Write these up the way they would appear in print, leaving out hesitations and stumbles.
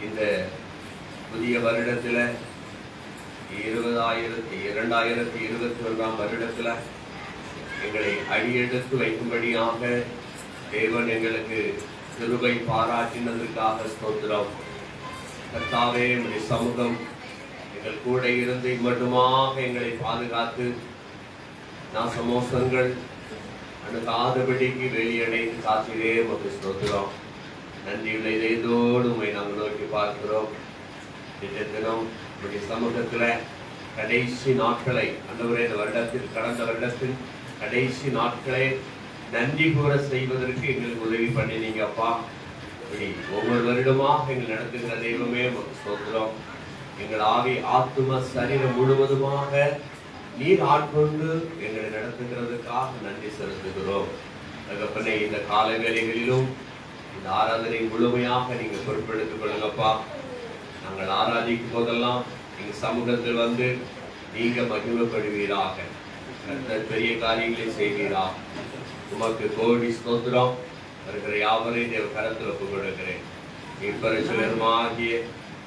இந்த புதிய வருடத்தில் 2021 வருடத்தில் எங்களை அடியெடுத்து வைக்கும்படியாக தேவன் எங்களுக்கு கிருபை பாராட்டினதற்காக ஸ்தோத்திரம். கர்த்தாவே, உம்முடைய சமூகம் எங்கள் கூட இருந்து மட்டுமாக எங்களை பாதுகாத்து நாசமோசங்கள் அணுகாதபடிக்கு வெளியடைந்து காத்திலே உமக்கு ஸ்தோத்திரம். நன்றியுள்ள இதயத்தோடு உம்மை நாங்கள் நோக்கி பார்க்கிறோம். தினம் உம்முடைய சமூகத்தில் கடைசி நாட்களை ஆண்டவரே, இந்த கடந்த வருடத்தின் கடைசி நாட்களை நன்றி கூற செய்வதற்கு எங்களுக்கு உதவி பண்ணினீங்க அப்பா. இப்படி ஒவ்வொரு வருடமாக எங்கள் நடத்துகிற தெய்வமே உமக்கு ஸ்தோத்திரம். எங்கள் ஆவி ஆத்தும சரீரம் முழுவதுமாக நீர் ஆட்கொண்டு எங்களை நடத்துகிறதுக்காக நன்றி செலுத்துகிறோம். தகப்பனே, இந்த கால வேளைகளிலும் இந்த ஆராதனை முழுமையாக நீங்கள் பொறுப்பெடுத்துக் கொள்ளுங்கப்பா. நாங்கள் ஆராதிக்கும் போதெல்லாம் எங்கள் சமூகத்தில் வந்து நீங்க மகிமைப்படுவீராக. கர்த்தர் பெரிய காரியங்களை செய்வீராக. உமக்கு கோடி ஸ்தோத்திரம். வருகிற யாவரையும் தேவ கரத்தில் ஒப்புக் கொடுக்கிறேன். இப்பரிசுத்தமாகிய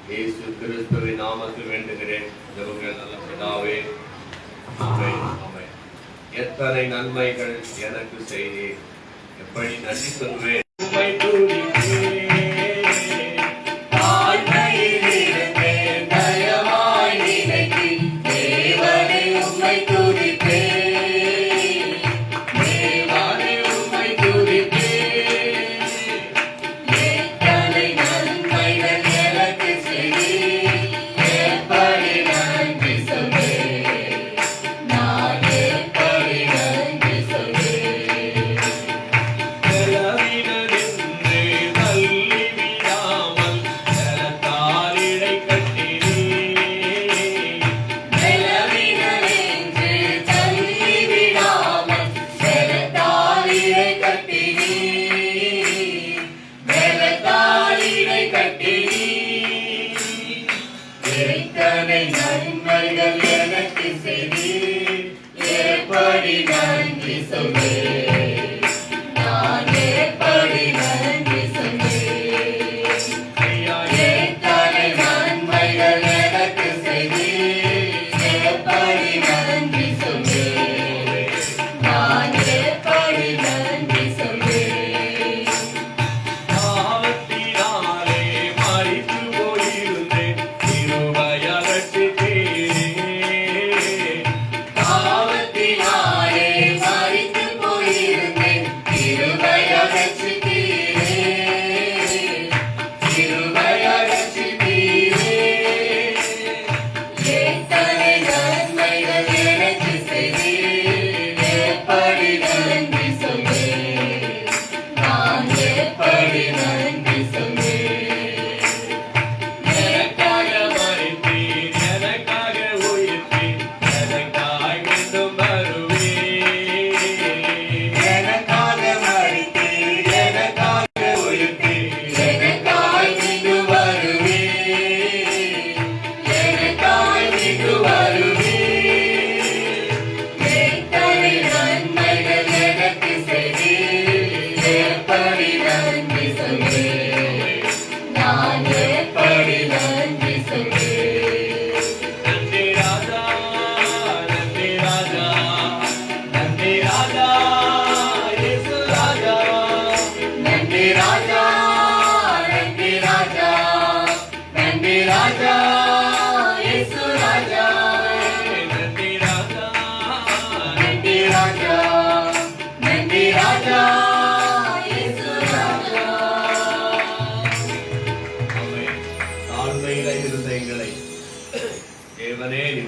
இயேசு கிறிஸ்துவின் நாமத்தில் வேண்டுகிறேன். ஜெபங்கள் நல்ல பிதாவே, ஆமென், ஆமென். எத்தனை நன்மைகள் எனக்கு செய்தீர், எப்படி நன்றி சொல்வேன்.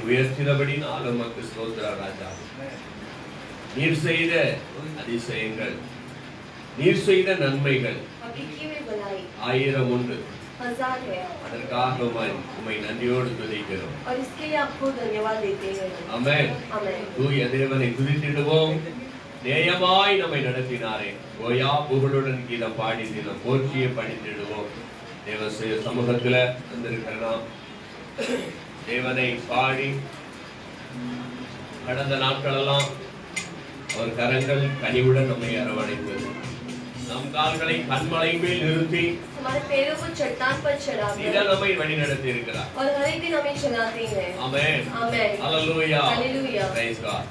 உயர்த்தினபடினால் உமக்கு ஸ்தோத்திரம் ராஜா. நீர் செய்த அதிசயங்கள், நீர் செய்த நன்மைகள் 1000 உண்டு. அதற்காக உம்மை நன்றியோடு துதிக்கிறோம். ஆமென். தூய தேவனை துதித்திடுவோம். நேயமாய் நம்மை நடத்தினாரே, ஓயா புகழுடன் கீதம் பாடி தினம் போற்றியை படித்திடுவோம். தேவ சமூகத்துல வந்திருக்கிறோம். தேவனை பாடி கடந்த நாட்களெல்லாம் அவர் கரங்கள் கனிவுடன் நம்மை அரவணைத்தது. நம் கால்களை கண்மலை மேல் நிறுத்தி हमारे पैरों को चट्टान पर चढ़ाकर இதான் நம்மை வழி நடத்தி இருக்கிறார். और हर एक दिन हमें चलाते हैं. ஆமென். आमेन. ஹalleluya. हालेलुया. Praise God.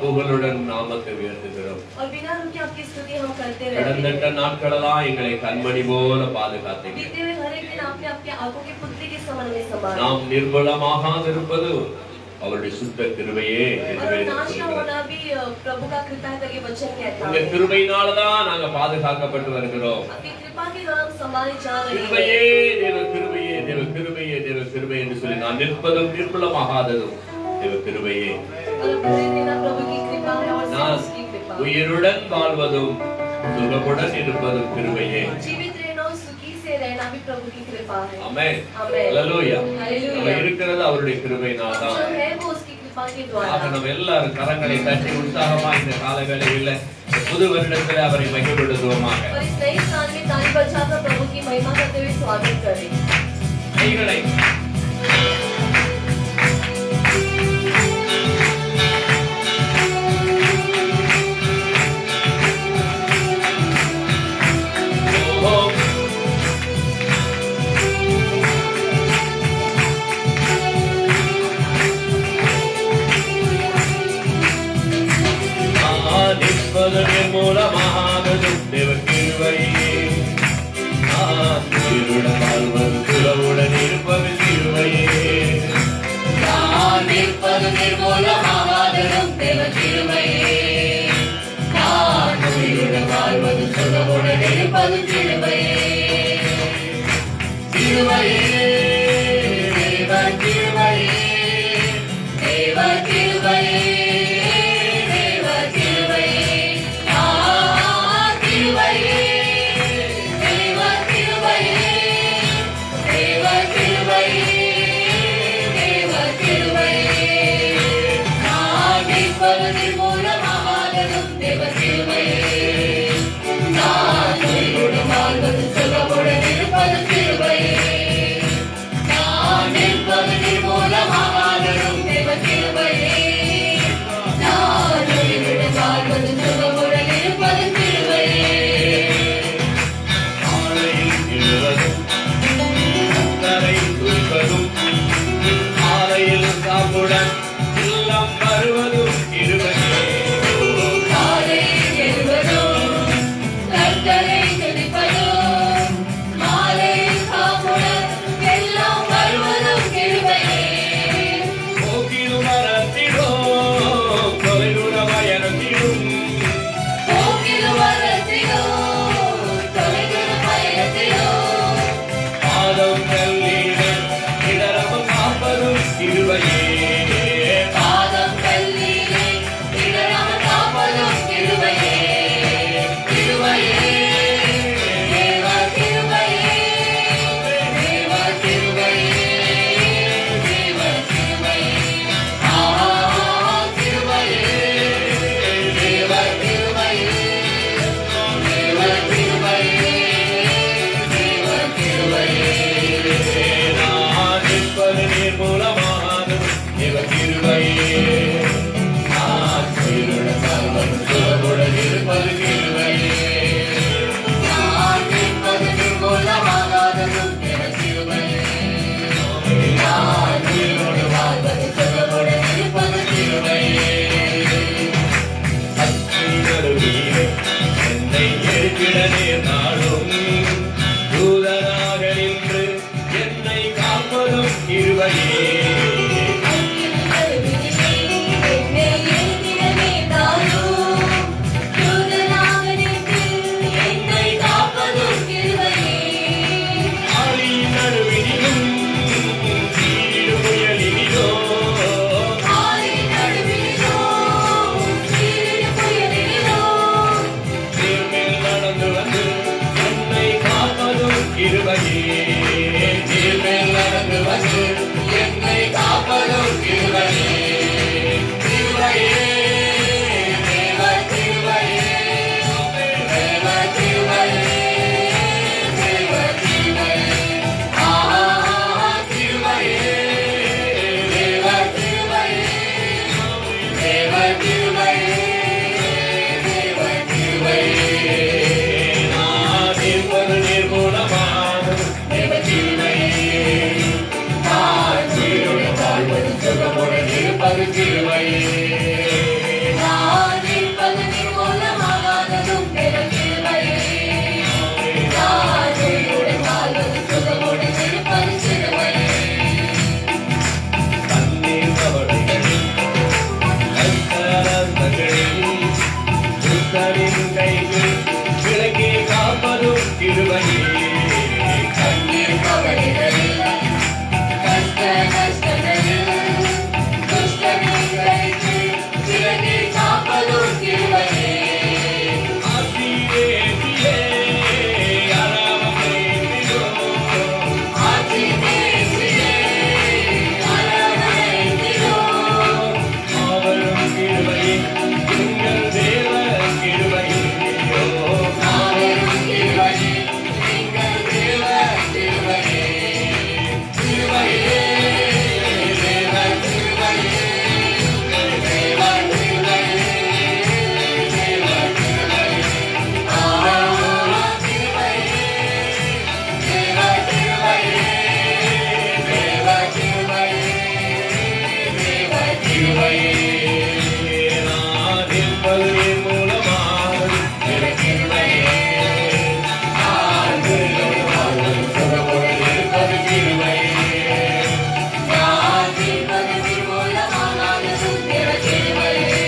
புகழுடன் நாமத்தை உயர்த்துகிறோம். और बिना रुके आपकी स्तुति हम करते रहते हैं. கடந்த நாட்களெல்லாம் எங்களை கண்மணி போல பாதுகாத்தீங்க. बीते हुए हर एक दिन आपने आपके आंखों के पुतली के समान हमें संभाला. நாம் நிர்மலமாகாதிருப்பது அவருடைய சுத்த கிருபையே और नाश न होना भी प्रभु का कृपा है करके वचन कहता है. உங்க கிருபையினால தான் நாங்க பாதுகாக்கப்பட்டு வருகிறோம். आपकी कृपा के द्वारा हम संभाले जा रहे हैं. கிருபையே தேவ கிருபையே தேவ கிருபையே தேவ கிருபை என்று சொல்லி நான் நிற்பதும் நிர்மூலமாகாததும் தேவ கிருபையே. और बने रहना प्रभु की कृपा है और நான் सिर्फ उसकी कृपा। உயிருடன் வாழ்வதும் சுகமுடன் இருப்பதும் கிருபையே. जीवित रहना और सुखी से रहना भी प्रभु की कृपा है। ஆமென். आमेन। ஹalleluya. हालेलुया। நம்ம இருக்கிறது அவருடைய கிருபையினால தான். जो है वो उसकी कृपा के ஆக द्वारा। நம்ம எல்லாரும் கரங்களை தட்டி உற்சாகமா இந்த காலவேளையில் புது வருடத்தில் அவரை மகிழ்விடுவோமாக. और इस नए साल में ताली बजाकर प्रभु की महिमा करते हुए स्वागत करें। கைகளை மூலமாகதும் தேவ கிருபையே. நான் உயிருடன் வாழ்வது சுகமுடன் இருப்பது கிருபையே. நான் நிற்பது நிர்மூலமாகாததும் தேவ கிருபையே. நான் உயிருடன் வாழ்வது சுகமுடன் இருப்பது கிருபையே. கிருபையே, தேவ கிருபையே, தேவ கிருபையே. நடந்து வந்து இருப்பது என் மூலமானது தேவ கிருபையே. நான் உயிரோடு வாழ்வது சுகமோடு இருப்பது கிருபையே. நான் இருப்பது உன் மூலமானது தேவ கிருபையே.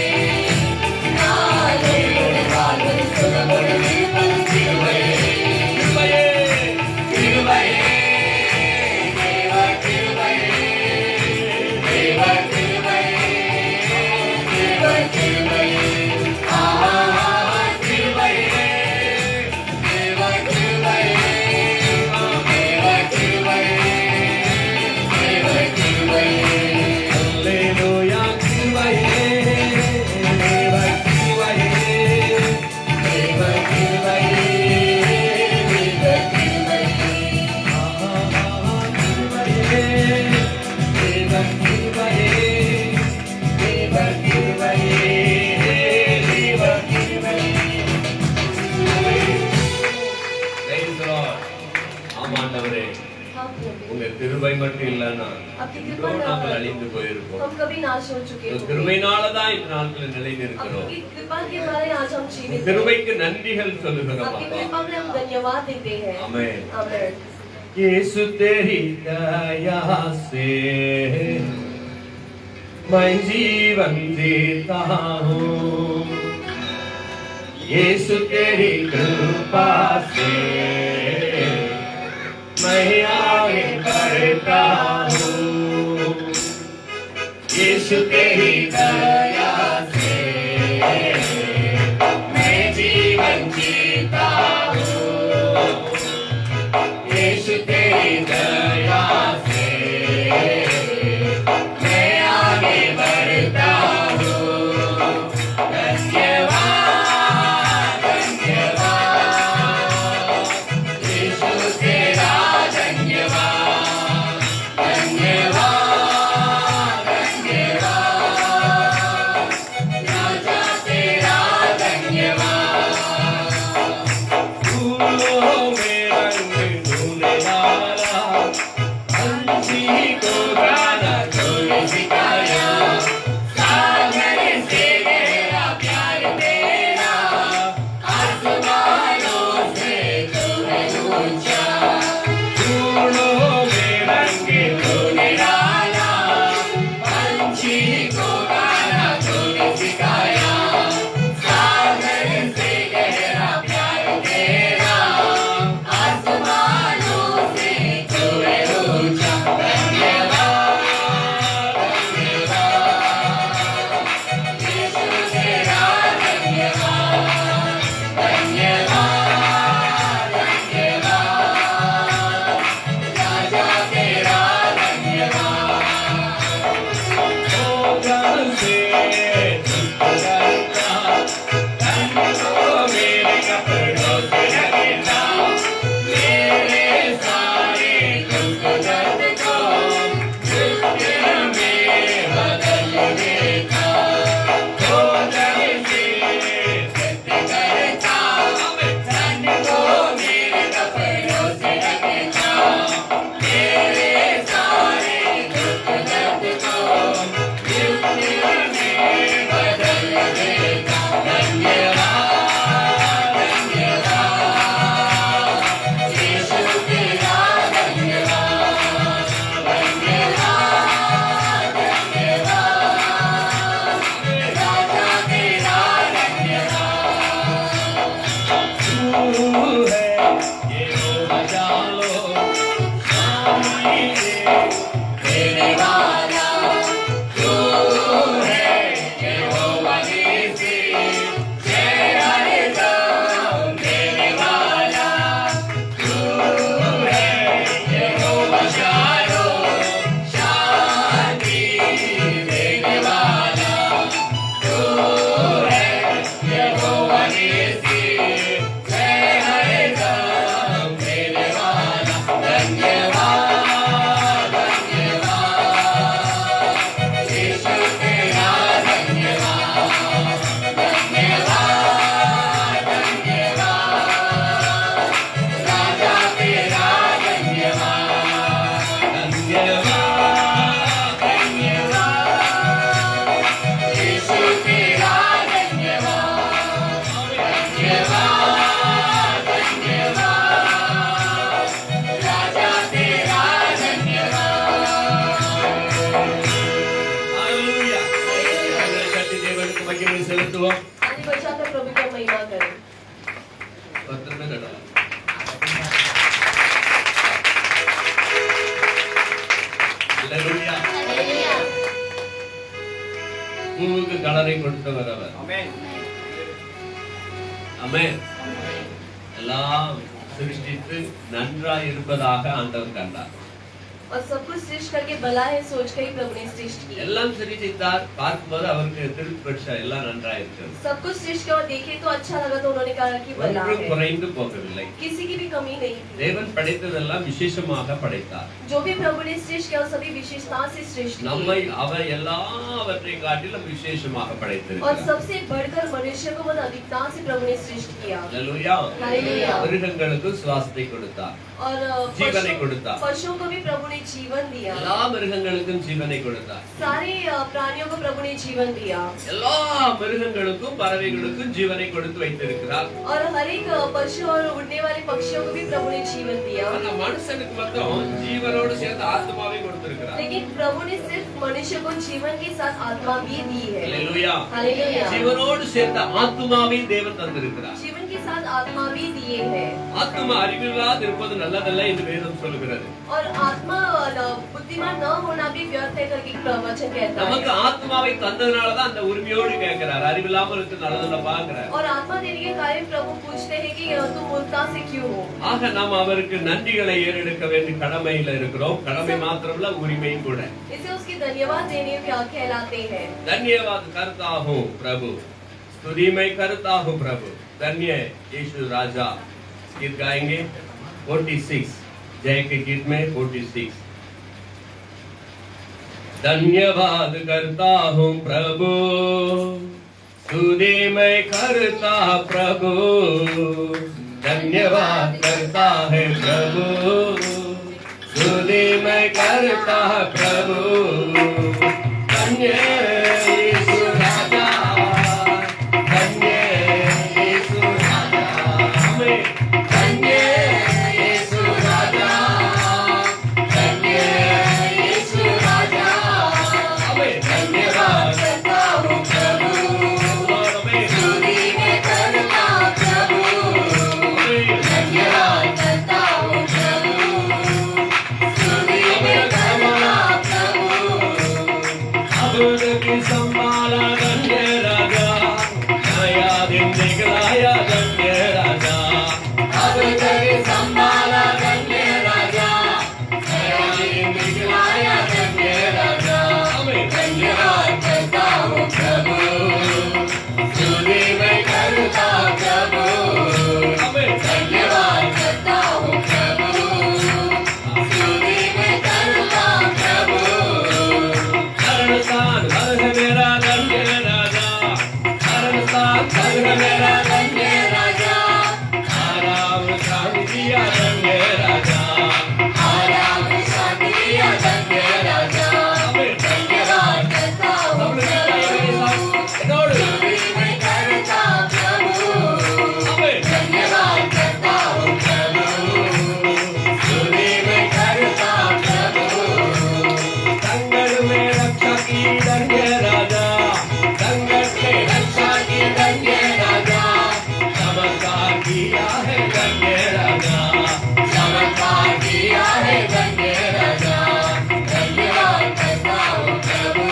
நான் உயிரோடு வாழ்வது சுகமோடு இருப்பது கிருபையே. கிருபையே, கிருபையே, தேவ கிருபையே. தேவ கிருபையே. தேவ கிருபையே. ஆஹா கிருபையே. தேவ கிருபையே. தேவ கிருபையே. தேவ கிருபையே. அல்லேலூயா, கிருபையே, தேவ கிருபையே. தேவ கிருபையே. தேவ கிருபையே. ஆமாண்டவரே, हाँ प्रभु, உங்க கிருபை மட்டும் இல்லைன்னா आपकी कृपा இதோ न நாங்கள் हो அழிந்து போயிருப்போம். हम कभी नाश हो चुके உங்க होंगे। கிருபையினாலதான் இந்த நாட்களில் நிலை நிற்கிறோம். आपकी कृपा के द्वारा आज हम உங்க जीवित हैं। கிருபைக்கு நன்றிகள் சொல்லுகிறோம் आपकी அப்பா. कृपा में हम धन्यवाद देते हैं। आमेन। आमेन। यीशु तेरी दया से मैं जीवन जीता हूँ। यीशु तेरी कृपा से मैं आगे बढ़ता हूँ। यीशु तेरी दया से मैं जीवन जीता हूँ। यीशु तेरी दया से मैं आगे बढ़ता हूँ। धन्यवाद, धन्यवाद, यीशु तेरा धन्यवाद, धन्यवाद, धन्यवाद, கொட்டுவோம். ताली बजाकर प्रभु की महिमा करें. ஒருத்தருமே தட்டல. அல்லேலூயா. हालेलुया. பூவுக்கு கலரை கொடுத்தவர் அவர். ஆமென். ஆமென். எல்லாம் சிருஷ்டித்து நன்றாய் இருப்பதாக ஆண்டவர் கண்டார். और सब कुछ सृष्टि करके भला है सोच कर ही प्रभु ने सृष्टि की. எல்லாம் சிருஷ்டித்தார். பார்க்கும்போது அவருக்கு திருப்தி எல்லாம் நன்றாய் இருக்கிறது. सब कुछ सृष्टि किया और देखे तो अच्छा लगा तो उन्होंने कहा कि भला ஒன்றும் है. குறைந்து போகவில்லை. किसी की भी कमी नहीं थी. தேவன் படைத்ததெல்லாம் விசேஷமாக படைத்தார். जो भी प्रभु ने सृष्टि किया वो सभी विशेषता से सृष्टि நம்மை की. அவர் எல்லாவற்றையும் காட்டிலும் விசேஷமாக और படைத்திருக்கிறார். सबसे बढ़कर मनुष्य को बहुत अधिकता से प्रभु ने सृष्टि किया. அல்லேலூயா. हालेलुया. மிருகங்களுக்கு சுவாசத்தை கொடுத்தார். और जीवन கொடுத்தார். पशुओं को भी प्रभु ने जीवन दिया. எல்லா மிருகங்களுக்கும் ஜீவனை கொடுத்தார். सारे प्राणियों को प्रभु ने जीवन दिया. எல்லா மிருகங்களுக்கும் பறவைகளுக்கும் ஜீவனை கொடுத்து வைத்திருக்கிறார். और हर एक पशु और उड़ने वाले पक्षियों को भी प्रभु ने जीवन दिया. ஆனா மனுஷனுக்கு மட்டும் ஜீவனோடு சேர்த்து ஆத்மாவை கொடுத்திருக்கிறார். लेकिन प्रभु ने सिर्फ मनुष्य को जीवन के साथ आत्मा भी दी है. அல்லேலூயா. हालेलुया. ஜீவனோடு சேர்த்த ஆத்மாவை தேவன் தந்திருக்கிறார். जीवन के साथ आत्मा भी दिए है. ஆத்மா அறிவில்லாது இருப்பது நல்லதல்ல என்று வேதம் சொல்கிறது. और आत्मा बुद्धिमान न होना भी व्यर्थ है करके वचन कहता நமக்கு है. ஆத்மாவை தந்ததனாலதான் அந்த உரிமையோடு கேட்கிறார். அறிவில்லாமல் இருக்கு நல்லதல்ல பாக்குறார். और आत्मा देने के कारण प्रभु पूछते हैं कि तुम मूर्खता से क्यों हो. ஆக நாம் அவருக்கு நன்றிகளை ஏறெடுக்க வேண்டிய கடமையில இருக்கிறோம். கடமை மாத்திரமல்ல உரிமையும் கூட. इसे उसकी धन्यवाद देने कहलाते हैं. धन्यवाद करता हूँ प्रभु, स्तुति मैं करता हूँ प्रभु. धन्य यीशु राजा. गीत गाएंगे 46 जय के गीत में 46. धन्यवाद करता हूँ प्रभु, स्तुति मैं करता प्रभु. धन्यवाद करता है प्रभु, स्तुति मैं करता प्रभु. धन्य यीशु राजा, धन्य यीशु राजा. आमेन. धन्य यीशु राजा, धन्य यीशु राजा. आमेन. धन्यवाद करता हूँ प्रभु, स्तुति मैं करता प्रभु. आमेन. धन्यवाद करता हूँ प्रभु, स्तुति मैं करता प्रभु. की संभाला धन्य राजा, नया दिन निकलाया धन्य राजा. अब तेरी संभाला धन्य राजा, नया दिन निकलाया धन्य राजा. हमें धन्यवाद करता हूँ प्रभु, स्तुति मैं करता प्रभु. हमें धन्यवाद करता हूँ प्रभु, स्तुति मैं करता प्रभु. शरणस्थान घर है मेरा धन्य राजा, शरणस्थान घर है मेरा धन्य राजा. आराम शांति दिया धन्य राजा, आराम शांति दिया धन्य राजा. हमें धन्यवाद करता हूँ प्रभु, स्तुति मैं करता प्रभु. हमें धन्यवाद करता हूँ प्रभु, स्तुति मैं करता प्रभु. संकट में रक्षा की धन्य राजा, संकट में रक्षा की धन्य राजा. चमत्कार किया है धन्य राजा, चमत्कार किया है धन्य राजा. धन्यवाद करता हूँ प्रभु,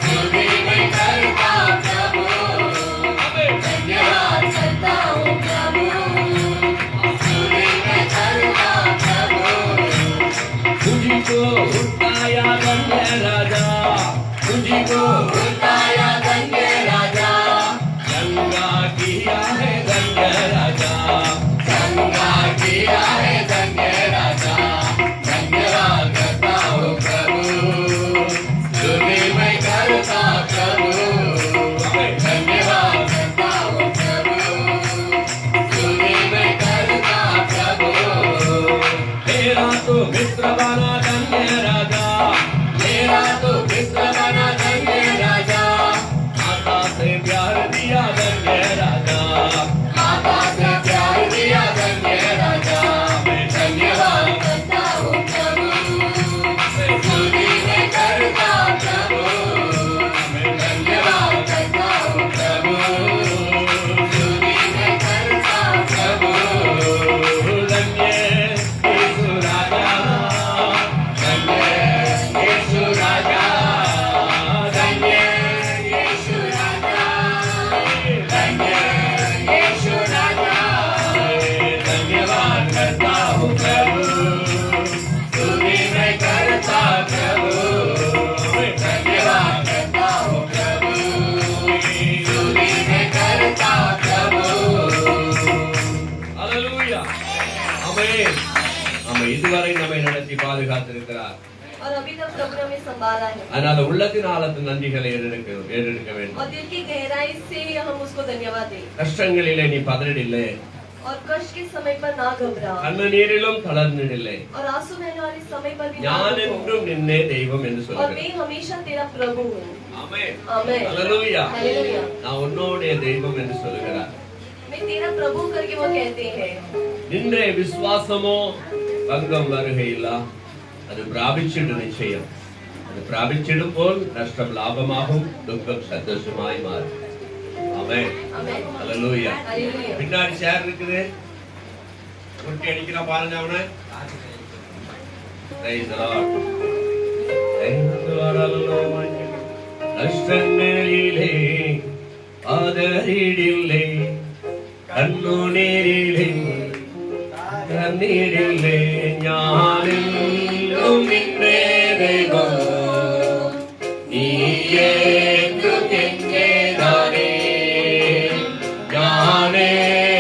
स्तुति मैं करता प्रभु. हमें धन्यवाद करता हूँ प्रभु, स्तुति मैं करता प्रभु. तुझको उठाया धन्य राजा, तुझको उठाया धन्य राजा. गंगा किया है धन्य राजा, गंगा किया है धन्य राजा. धन्यवाद करता हूँ प्रभु, स्तुति मैं करता प्रभु. धन्यवाद करता हूँ प्रभु, स्तुति मैं करता प्रभु. मेरा तो मित्र बना धन्य राजा, मेरा तो मित्र बना धन्य राजा. माता से प्यार दिया धन्य राजा, माता से प्यार दिया धन्य राजा. मैं धन्यवाद करता हूँ प्रभु, स्तुति मैं करता प्रभु. मैं धन्यवाद करता हूँ तक प्रभु ने हमें संभाला है அதனால உள்ளத்தின் ஆழத்தின் நன்றிகளை ஏறெடுக்க வேண்டும். और दिल की गहराई से हम उसको धन्यवाद दें கஷ்டங்களிலே நீ பதறிடில்லை, और कष्ट के समय पर ना घबरा கண்ணீரிலும் தளர்ந்திடில்லை. और आंसू बहने वाले समय पर भी ना ஞான் रुको। என்றும் நின்னே தெய்வம் என்று और சொல்கிறேன். मैं हमेशा तेरा प्रभु हूँ ஆமென். आमेन ஹல்லேலூயா. हालेलुया நான் உன்னோடைய தெய்வம் என்று சொல்கிறார். मैं तेरा प्रभु करके वो कहते हैं நின்றே விசுவாசமோ பங்கம் வருகையில்ல, அது பிராபிச்சிடும் நிச்சயம். அது பிராபிச்சிடும் போல் நஷ்டம் லாபமாகும், துக்கம் சந்தோஷமாய் மாறும். ஆமென். आमेन ஹல்லேலூயா. हालेलुया பின்னாடி சேர் இருக்குது, குட்டி அடிக்கிறா பாருங்க அவனை. Praise the Lord. Praise the Lord. Hallelujah. கஷ்டங்களிலே ஆதரிடில்லை, கண்ணுநீரிலே கண்ணீரிலே, ஞானிலும் நின்றே தெய்வம் நீயே என்றும் எங்கேதானே, ஞானே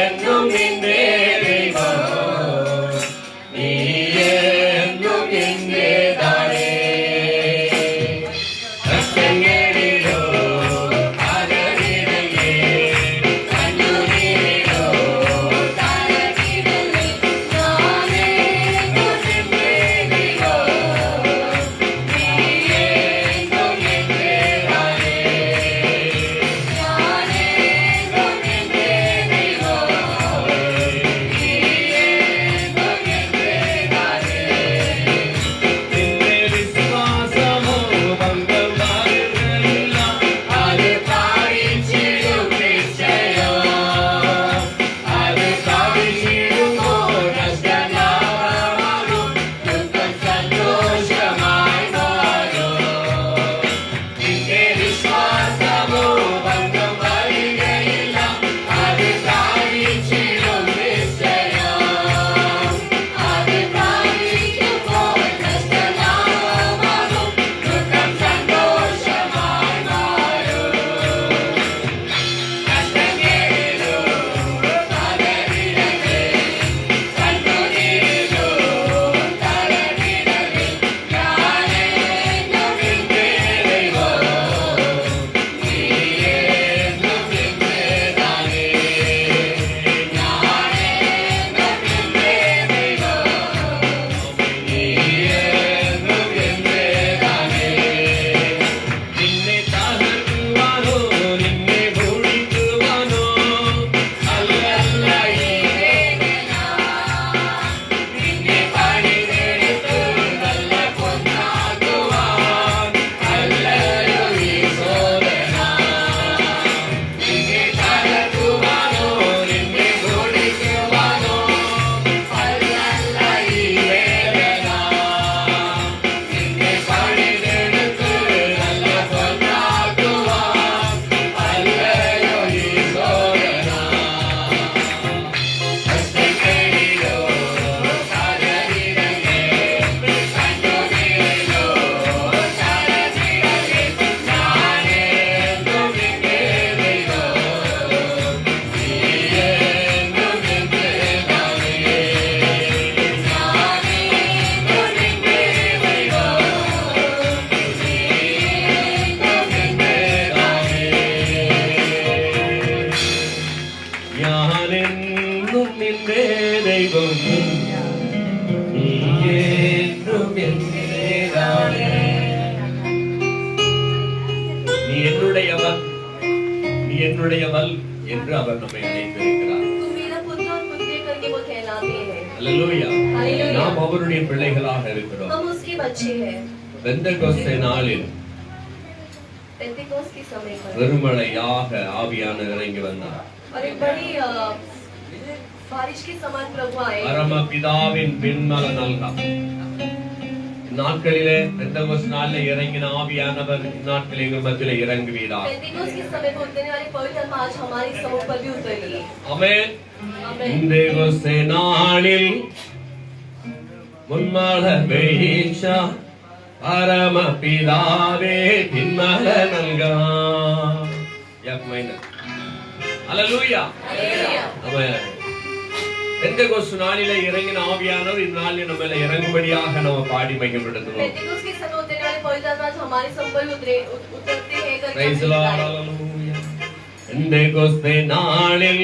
என்றும் நின்றே தெய்வம் நீயே என்றும் எங்கேதானே. கஷ்டங்களிலோ ஆதரிடில்லை, கண்ணுநீரிலோ ஞானே என்றும் நின்றே என்னுடையவன், நீ என்னுடையவள் என்று அவர் நம்மை அழைத்திருக்கிறார். तू मेरा पुत्र और पुत्री करके वो कहलाते हैं. அல்லேலூயா. Hallelujah. நாம் அவருடைய பிள்ளைகளாக இருக்கிறோம். हम उसके बच्चे हैं. பெந்தெகோஸ்தே நாளில் पेंटेकोस्ट के समय पर பெருமழையாக ஆவியானவர் இறங்கி வந்தார். और एक बड़ी बारिश के समान प्रभु आए. பரமபிதாவின் பின்மல நல்கா நாட்களிலே பெந்தெகோஸ்தே நாளில் இறங்கின ஆவியானவர் நாட்களில் எங்கள் மத்தியிலே இறங்குவீராக. पेंटेकोस्ट के समय पर उतरने वाले पवित्र आत्मा आज हमारे समूह पर भी उतरिए. ஆமென். आमेन. பெந்தெகோஸ்தே நாளில் முன்மல பெய்ச்சா பரமபிதாவே பின்மல நல்கா. அல்லேலூயா. हालेलुया. ஆமென். பெந்தெகோஸ்தே நாளிலே இறங்கின ஆவியானவர் இந்நாளில் நம்மள இறங்கும்படியாக நம்ம பாடி மகிமைப்படுத்துவோம். पेंटेकोस्ट के समय उतरने पवित्र आत्मा हमारे संपर उतरते हैं करके Praise the हमें Lord, बताए। hallelujah. പെന്തേക്കോസ്തേ നാളിൽ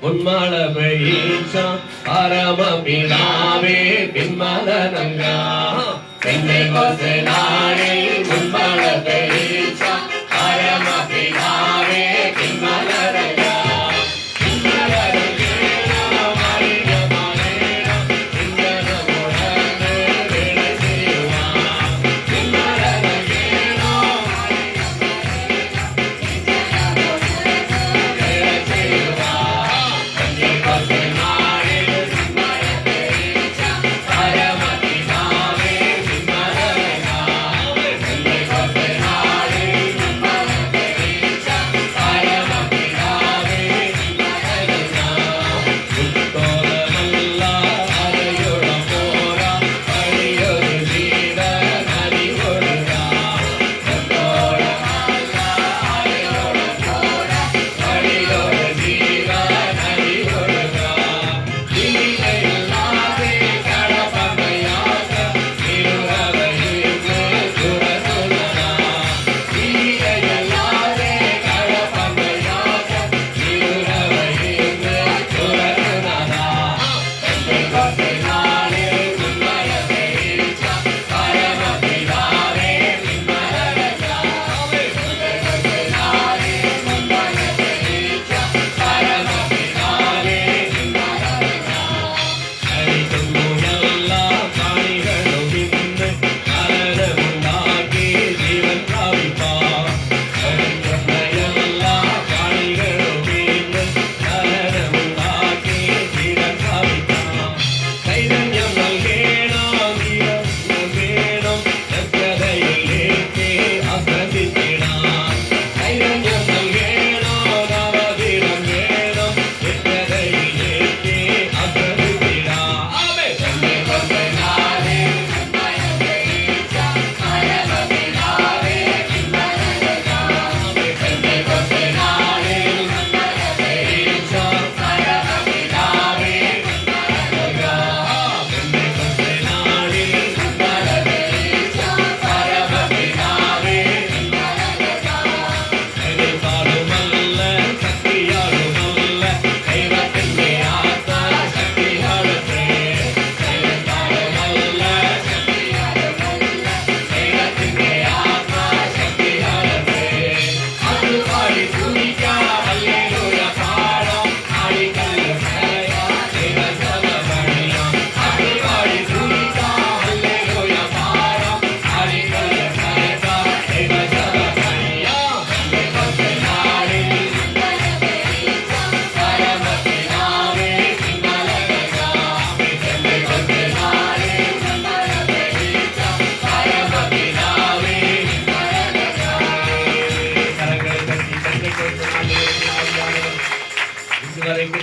ഉന്മള പരീക്ഷ പരമപിതാവേ പിന്മലനങ്ക. പെന്തേക്കോസ്തേ നാളിൽ ഉന്മള പരീക്ഷ പരമപിതാവേ പിന്മലനങ്ക.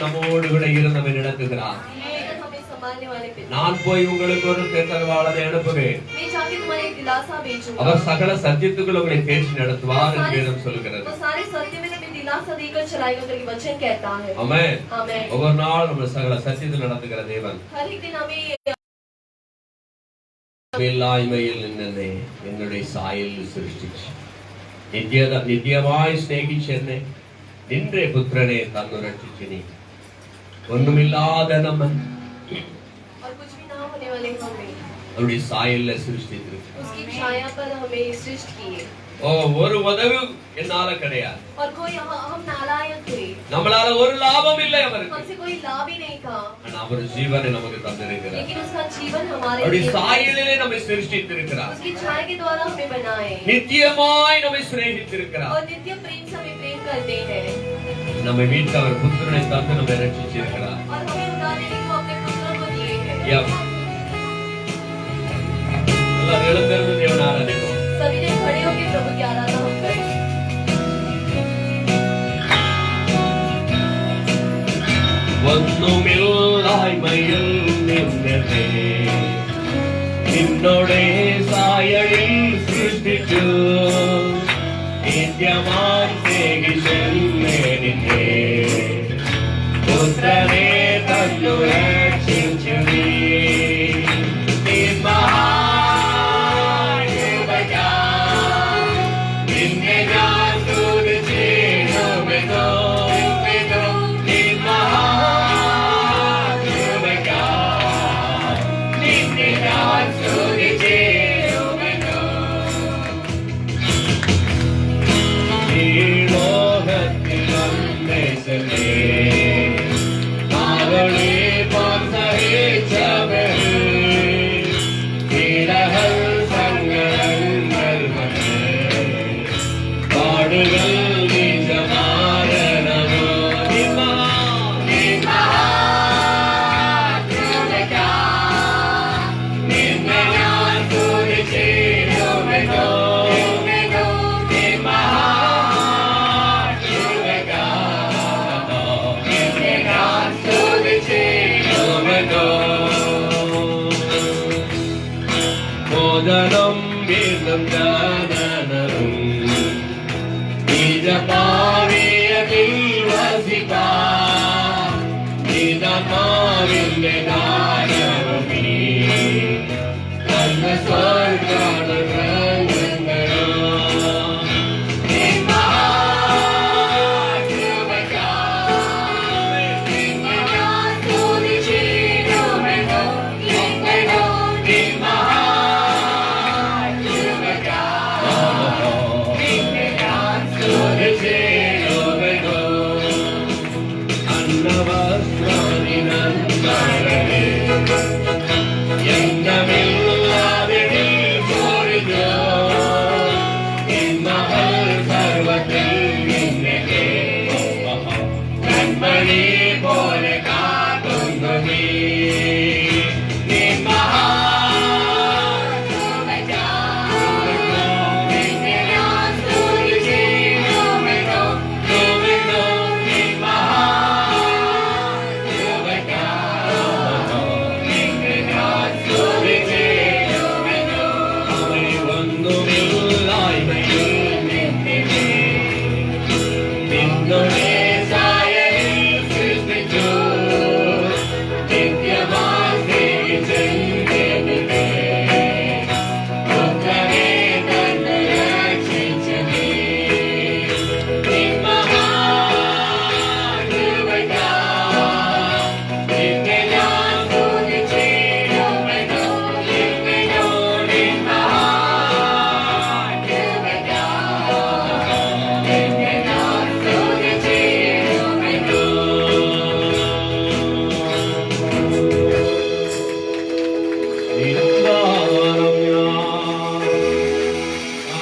நம்மோடு கூட இருந்து நம்மை நடத்துகிறார். நான் போய் உங்களுக்கு ஒரு தேற்றரவாளனை அனுப்புவேன், அவர் சகல சத்தியத்துக்குள் உங்களை தேற்றி நடத்துவார் என்று வேதம் சொல்கிறது. ஆமென். ஒவ்வொரு நாள் நம்ம சகல சத்தியத்தில் நடத்துகிற தேவன் ഇല്ലായ്മയിൽ നിന്നെ എന്നുടെ സായലിൽ സൃഷ്ടിച്ചു നിത്യമായി സ്നേഹിച്ചെന്നെ നിന്റെ പുത്രനെ തന്നു രക്ഷിച്ചിനി. ഒന്നുമില്ലാതെ നമ്മൾ அவருடைய சாயல்ல சிருஷ்டித்திருக்கு. ஒரு உதவி என்னால கிடையாது, நம்மளால ஒரு லாபம் இல்லை அவருக்கு. அவர் ஜீவனை நமக்கு தந்திருக்கிறார், அவருடைய சாயலிலே நம்மை சிருஷ்டித்திருக்கிறார், நித்தியமாய் நம்மை சிநேகித்திருக்கிறார். நம்ம வீட்டுல அவர் புத்திரனை தந்து நம்மை ரட்சிச்சிருக்கிறார். எழுந்திருந்து தேவனை ஆராதிப்போம். सभी ने खड़े होकर प्रभु की आराधना हम करें. ഒന്നുമില്ലായ്മയിൽ നിന്നെ നിന്നോടെ സായലിൽ സൃഷ്ടിച്ചു, നിത്യമായി സ്നേഹിച്ചെന്നെ നിന്നെ പുത്രനെ തന്നു രക്ഷിച്ചു. നീ മഹാ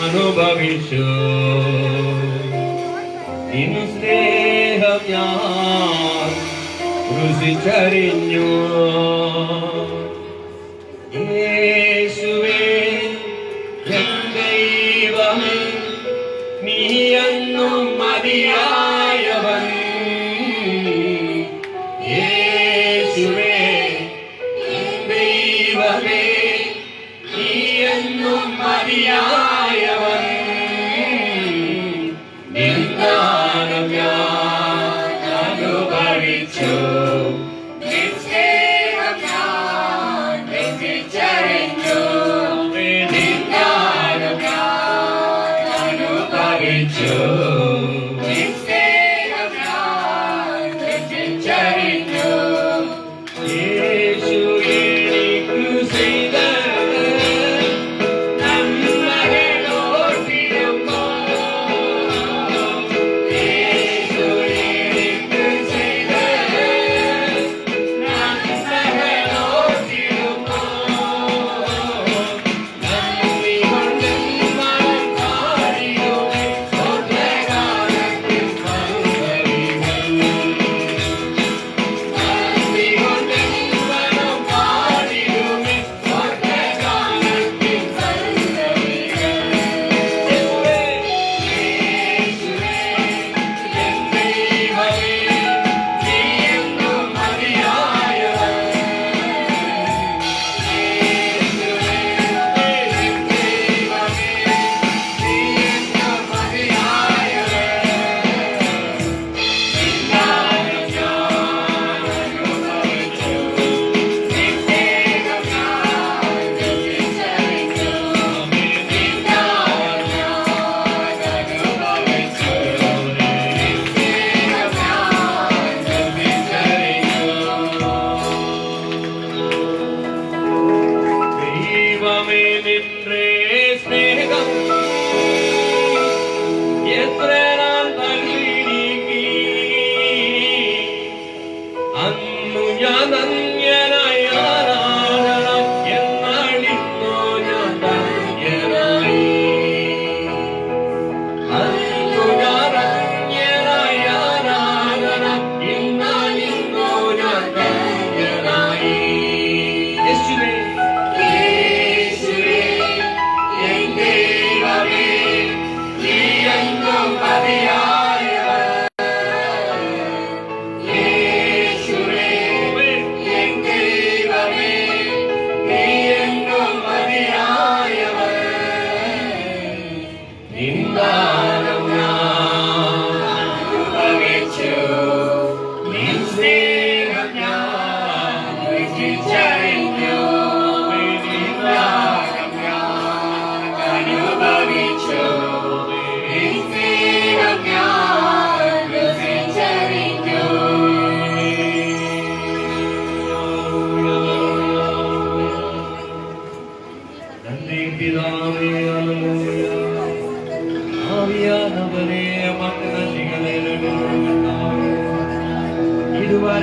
അനുഭവിച്ചു നിൻ സ്നേഹം ഞാൻ രുചിച്ചറിഞ്ഞു. യേശുവേ എൻ ദൈവമേ, നീയെന്നും മതിയായവൻ. യേശുവേ എൻ ദൈവമേ, നീയെന്നും മതിയായവൻ. നിന്ദാനം ഞാൻ അനുഭവിച്ചു, നിൻ സ്നേഹം ഞാൻ രുചിച്ചറിഞ്ഞു. നിന്ദാനം ഞാൻ അനുഭവിച്ചു, നിൻ സ്നേഹം ഞാൻ രുചിച്ചറിഞ്ഞു. യേശു എനിക്കു ചെയ്ത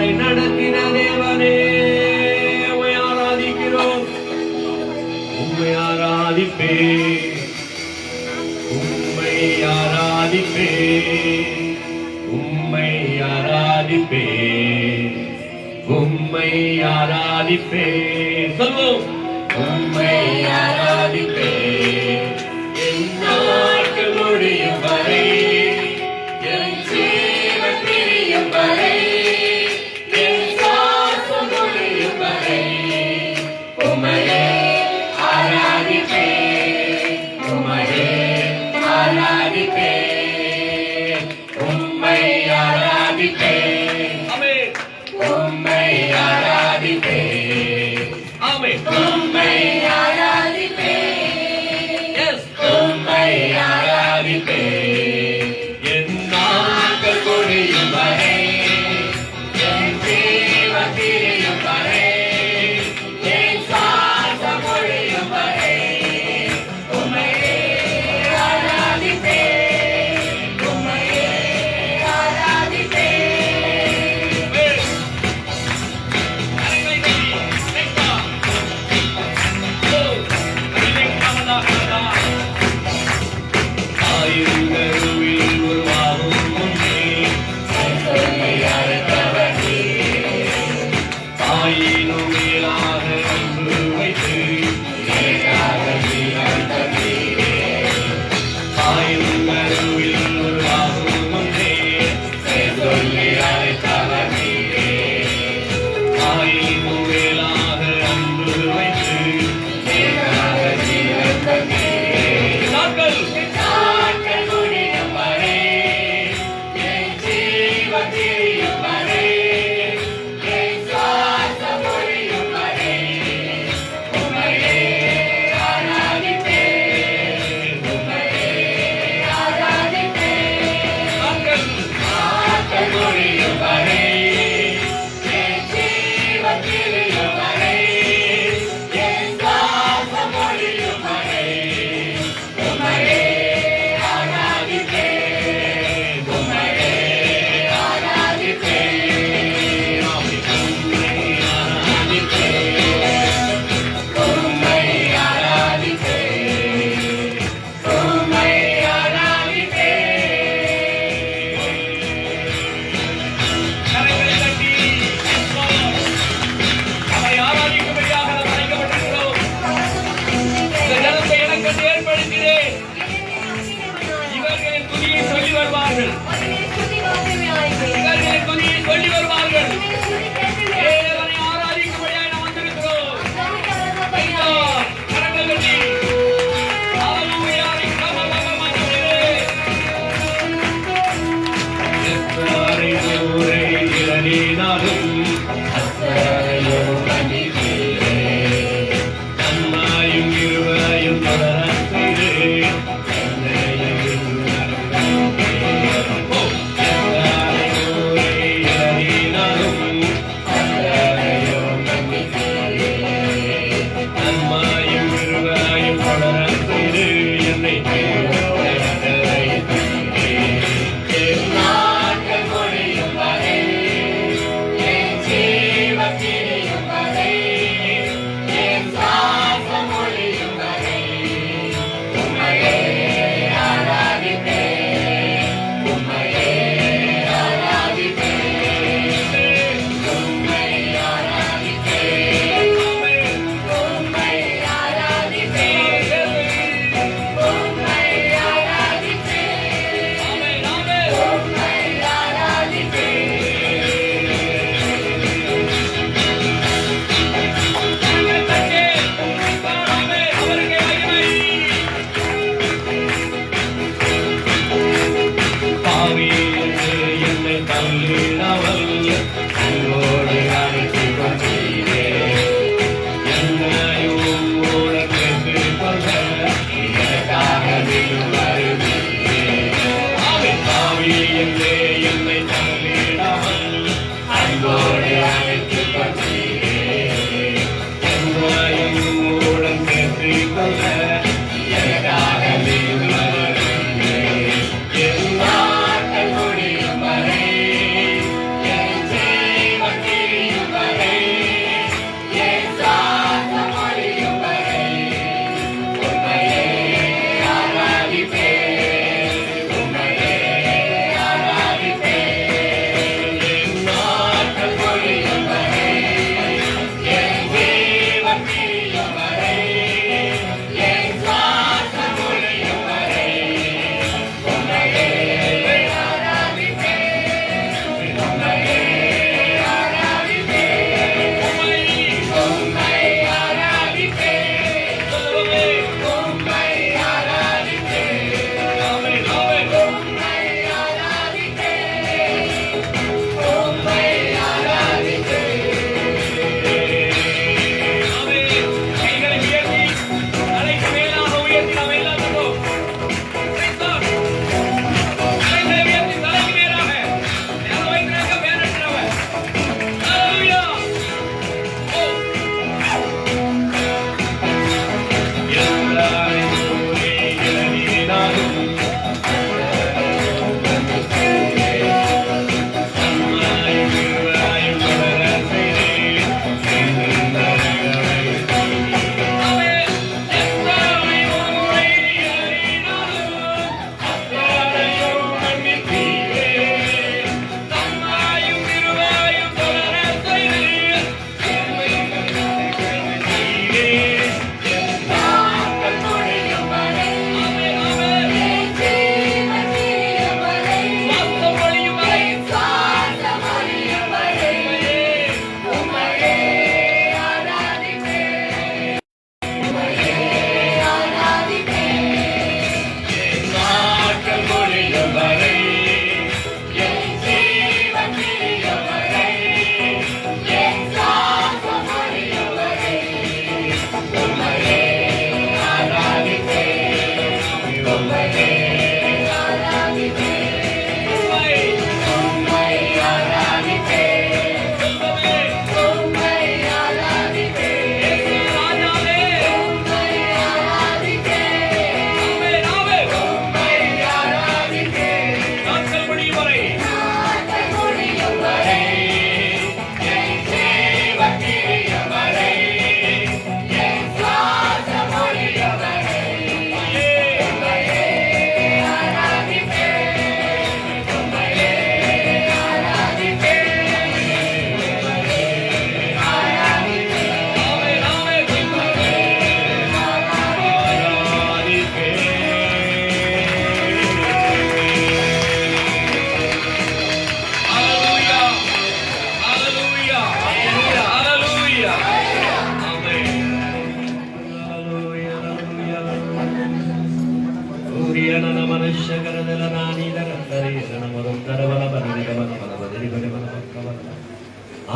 இதுவரை நடத்தின தேவனே உம்மை ஆராதிக்கிறோம். உம்மை ஆராதிப்பே, உம்மை ஆராதிப்பே, உம்மை ஆராதிப்பே, உம்மை ஆராதிப்பே. சொல்வோம். உம்மை ஆராதிப்பே என் நாட்கள் முடியும் வரை, என் ஜீவன் பிரியும் வரை, என் சுவாசம் முடியும் வரை உம்மையே ஆராதிப்பே, உம்மையே ஆராதிப்பே, உம்மை ஆராதிப்பே. ஆமென். உம்மை ஆராதிப்பே. ஆமென். உம்மை ஆராதிப்பே. எஸ். உம்மை ஆராதிப்பே என் நாட்கள் முடியும் வரை, என் ஜீவன் பிரியும் வரை, என் சுவாசம் முடியும் வரை உம்மையே ஆராதிப்பே, உம்மையே ஆராதிப்பே. ஆயிரங்களில் உருவாகும் முன்னே சொல்லி அழைத்தவர் நீரே. ஆயினும் மேலாக அன்பு வைத்து எனக்காக நீ அழைத்த நீரே. ஆயிரங்களில் உருவாகும் முன்னே சொல்லி அழைத்தவர் நீரே. ஆயினும் மேலாக அன்பு வைத்து எனக்காக நீ அழைத்த நீரே. நாட்கள் முடியும் வரை, என் ஜீவன் பிரியும் வரை, என் சுவாசம் முடியும் வரை உம்மையே ஆராதிப்பே, உம்மையே ஆராதிப்பே. நாட்கள் முடியும் வரை, என் ஜீவன் பிரியும் வரை, என் சுவாசம் முடியும் வரை உம்மையே ஆராதிப்பே, உம்மையே ஆராதிப்பே. உம்மை ஆராதிப்பே, உம்மை ஆராதிப்பே, உம்மை ஆராதிப்பே. கரங்களை தட்டி அவரை ஆராதிக்கும்படியாக நாம் அழைக்கப்பட்டிருக்கிறோம். இந்த ஜனத்தை எனக்கு ஏற்படுத்தினேன். இவர்களின் துதியை சொல்லி வருவார்கள், இவர்களின் துதியை சொல்லி வருவார்கள். தேவனை ஆராதிக்கும்படியாக நாம் வந்திருக்கிறோம். ஐயா, கரங்கள் தட்டி ஹல்லேலூயா கமலமமனே. எத்தனை தூரை இறங்கினாலும் அத்தனையோ கண்டித்தீரே. நன்மையும் இருவரையும் தொடரத்தீரே.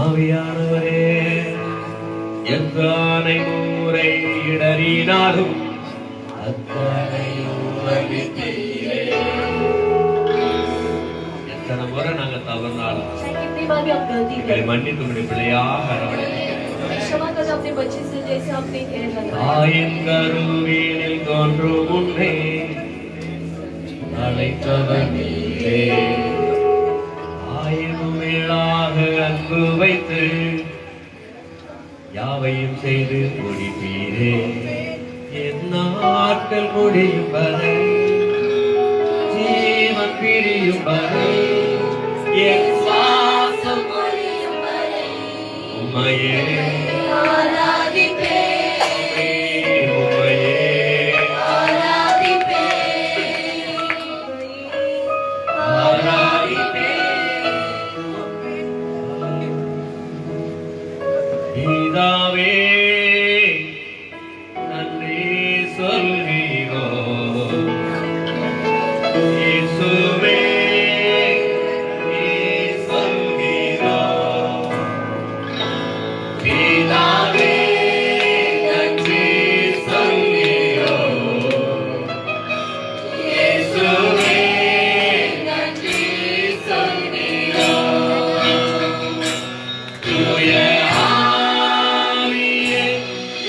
ஆவியானவரே, எத்தனை முறை இடறினாலும் அத்தனை மன்னித்தீரே. எத்தனை முறை நாங்க தவறினாலும் चाहे कितनी बार भी आप गलती எங்களை करें, மன்னித்து உம்முடைய பிள்ளையாக அரவணைத்தீரே. क्षमा कर दो अपने बच्चे से जैसे आपने किया था। தாயின் கருவினில் தோன்றும் முன்னே அழைத்தவர் நீரே. ஆயினும் மேலாக அன்பு வைத்து யாவையும் செய்து முடிப்பீரே. என் நாட்கள் முடியும் வரை, ஜீவன் பிரியும் வரை, என் சுவாசம் முடியும் வரை உம்மையே ஆராதிப்பேன், உம்மையே பிதாவே நன்றி சொல்கிறோம். இயேசுவே நன்றி சொல்கிறோம். பிதாவே நன்றி சொல்கிறோம். இயேசுவே நன்றி சொல்கிறோம். தூய ஆவியே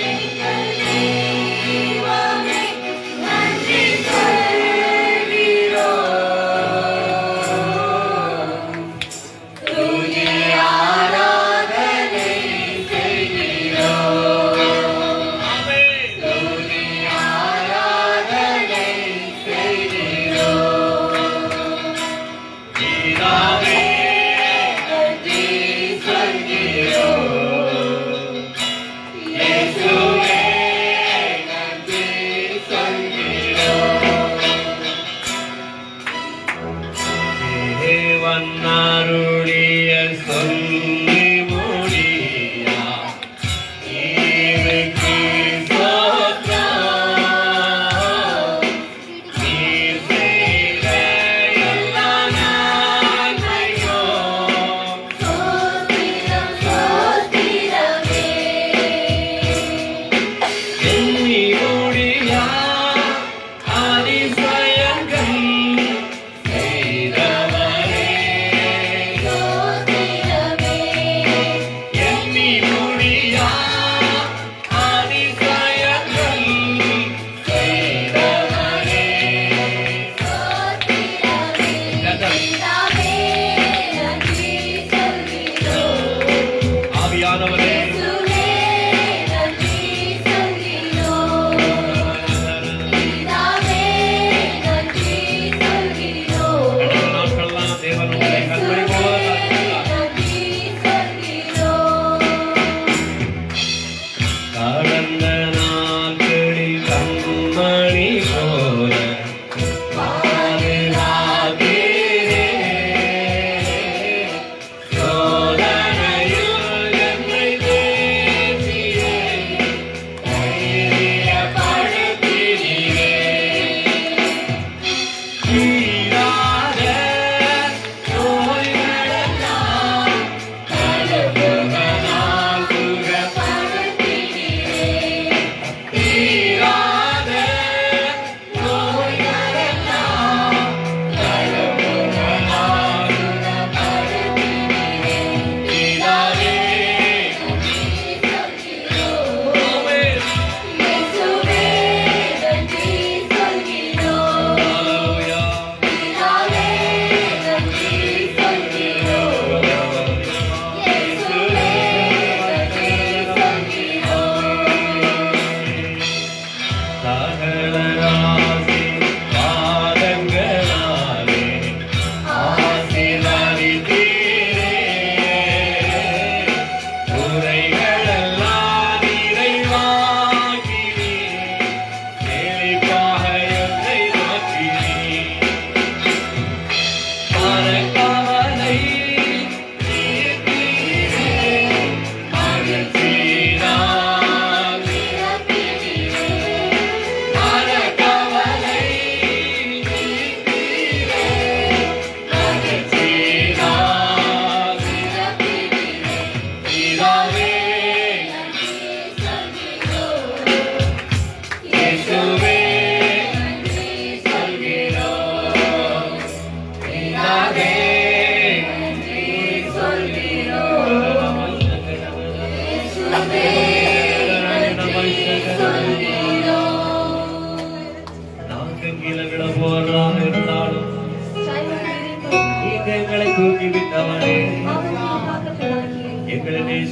எங்கள் தெய்வமே நன்றி சொல்கிறோம். தூய ஆராதனை செய்கிறோம். ஆமென். தூய ஆராதனை செய்கிறோம். பிதாவே நன்றி சொல்கிறோம். இயேசுவே நன்றி சொல்கிறோம். தேவன் அருளிய சொல்லி முடியா ஈவுக்கு ஸ்தோத்திரம். நீர் செய்த எல்லா நன்மைக்கும் ஸ்தோத்திரம், ஸ்தோத்திரமே. எண்ணி முடியா அதிசயங்கள் செய்தவரே. ஸ்தோத்திரமே.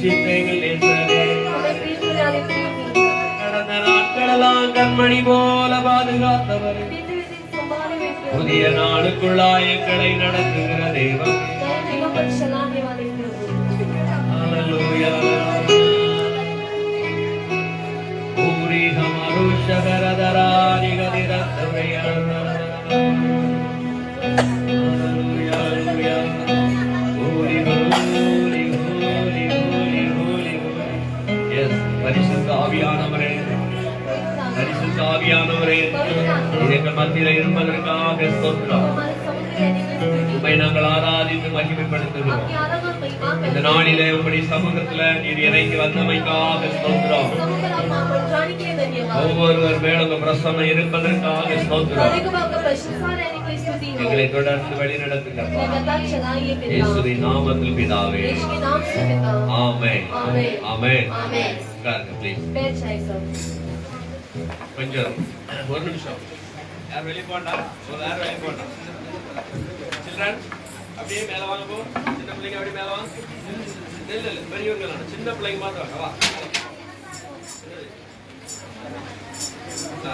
நேசித்த எங்கள் நேசரே, हमें प्रेम करने वाले प्रेमी, கடந்த நாட்களெல்லாம் கண்மணி போல பாதுகாத்தவரே, बीते हुए दिन संभाले हुए प्रभु, புதிய நாளுக்குள்ளாய் எங்களை நடத்துகிற தேவன். नए दिनों पर चलाने वाले प्रभु, Hallelujah. पूरी हमारो शगरदरा निगदिरत्तवया. Hallelujah, hallelujah. Holy, holy, holy, holy, holy, holy. Yes, பரிசுத்த ஆவியானவரே, பரிசுத்த ஆவியானவரே, எங்கள் மத்தியில் இருப்பதற்காக ஸ்தோத்திரம். हमारे समुद्र रहने की स्तुति, உம்மை நாங்கள் ஆராதித்து மகிமைப்படுத்துகிறோம். आपकी आराधना और महिमा இந்த करते நாளிலே உம்முடைய சமூகத்துல நீர் இறங்கி வந்தமைக்காக ஸ்தோத்திரம். समुद्र आप वहाँ पर जाने के लिए धन्यवाद, ஒவ்வொருவர் மேலும் உங்க பிரசன்னம் இருப்பதற்காக ஸ்தோத்திரம். हर एक को आपका प्रशंसा रहने की स्तुति हो, எங்களை தொடர்ந்து வழிநடத்துங்க. लगातार चलाइए पिता, இயேசுவின் நாமத்தில் பிதாவே. यीशु के नाम से पिता, ஆமென். आमेन, ஆமென். आमेन, உட்காருங்க ப்ளீஸ். बैठ जाए सब, கொஞ்சம் ஒரு நிமிஷம். யார் வெளிய போண்டா? ஒரு யார் வெளிய போண்டா? சில்ட்ரன் அப்படியே மேல வாங்க போ. சின்ன பிள்ளைங்க அப்படியே மேல வாங்க. இல்ல இல்ல பெரியவங்க இல்ல. சின்ன பிள்ளைங்க மாத்திரம் வாங்க. வா.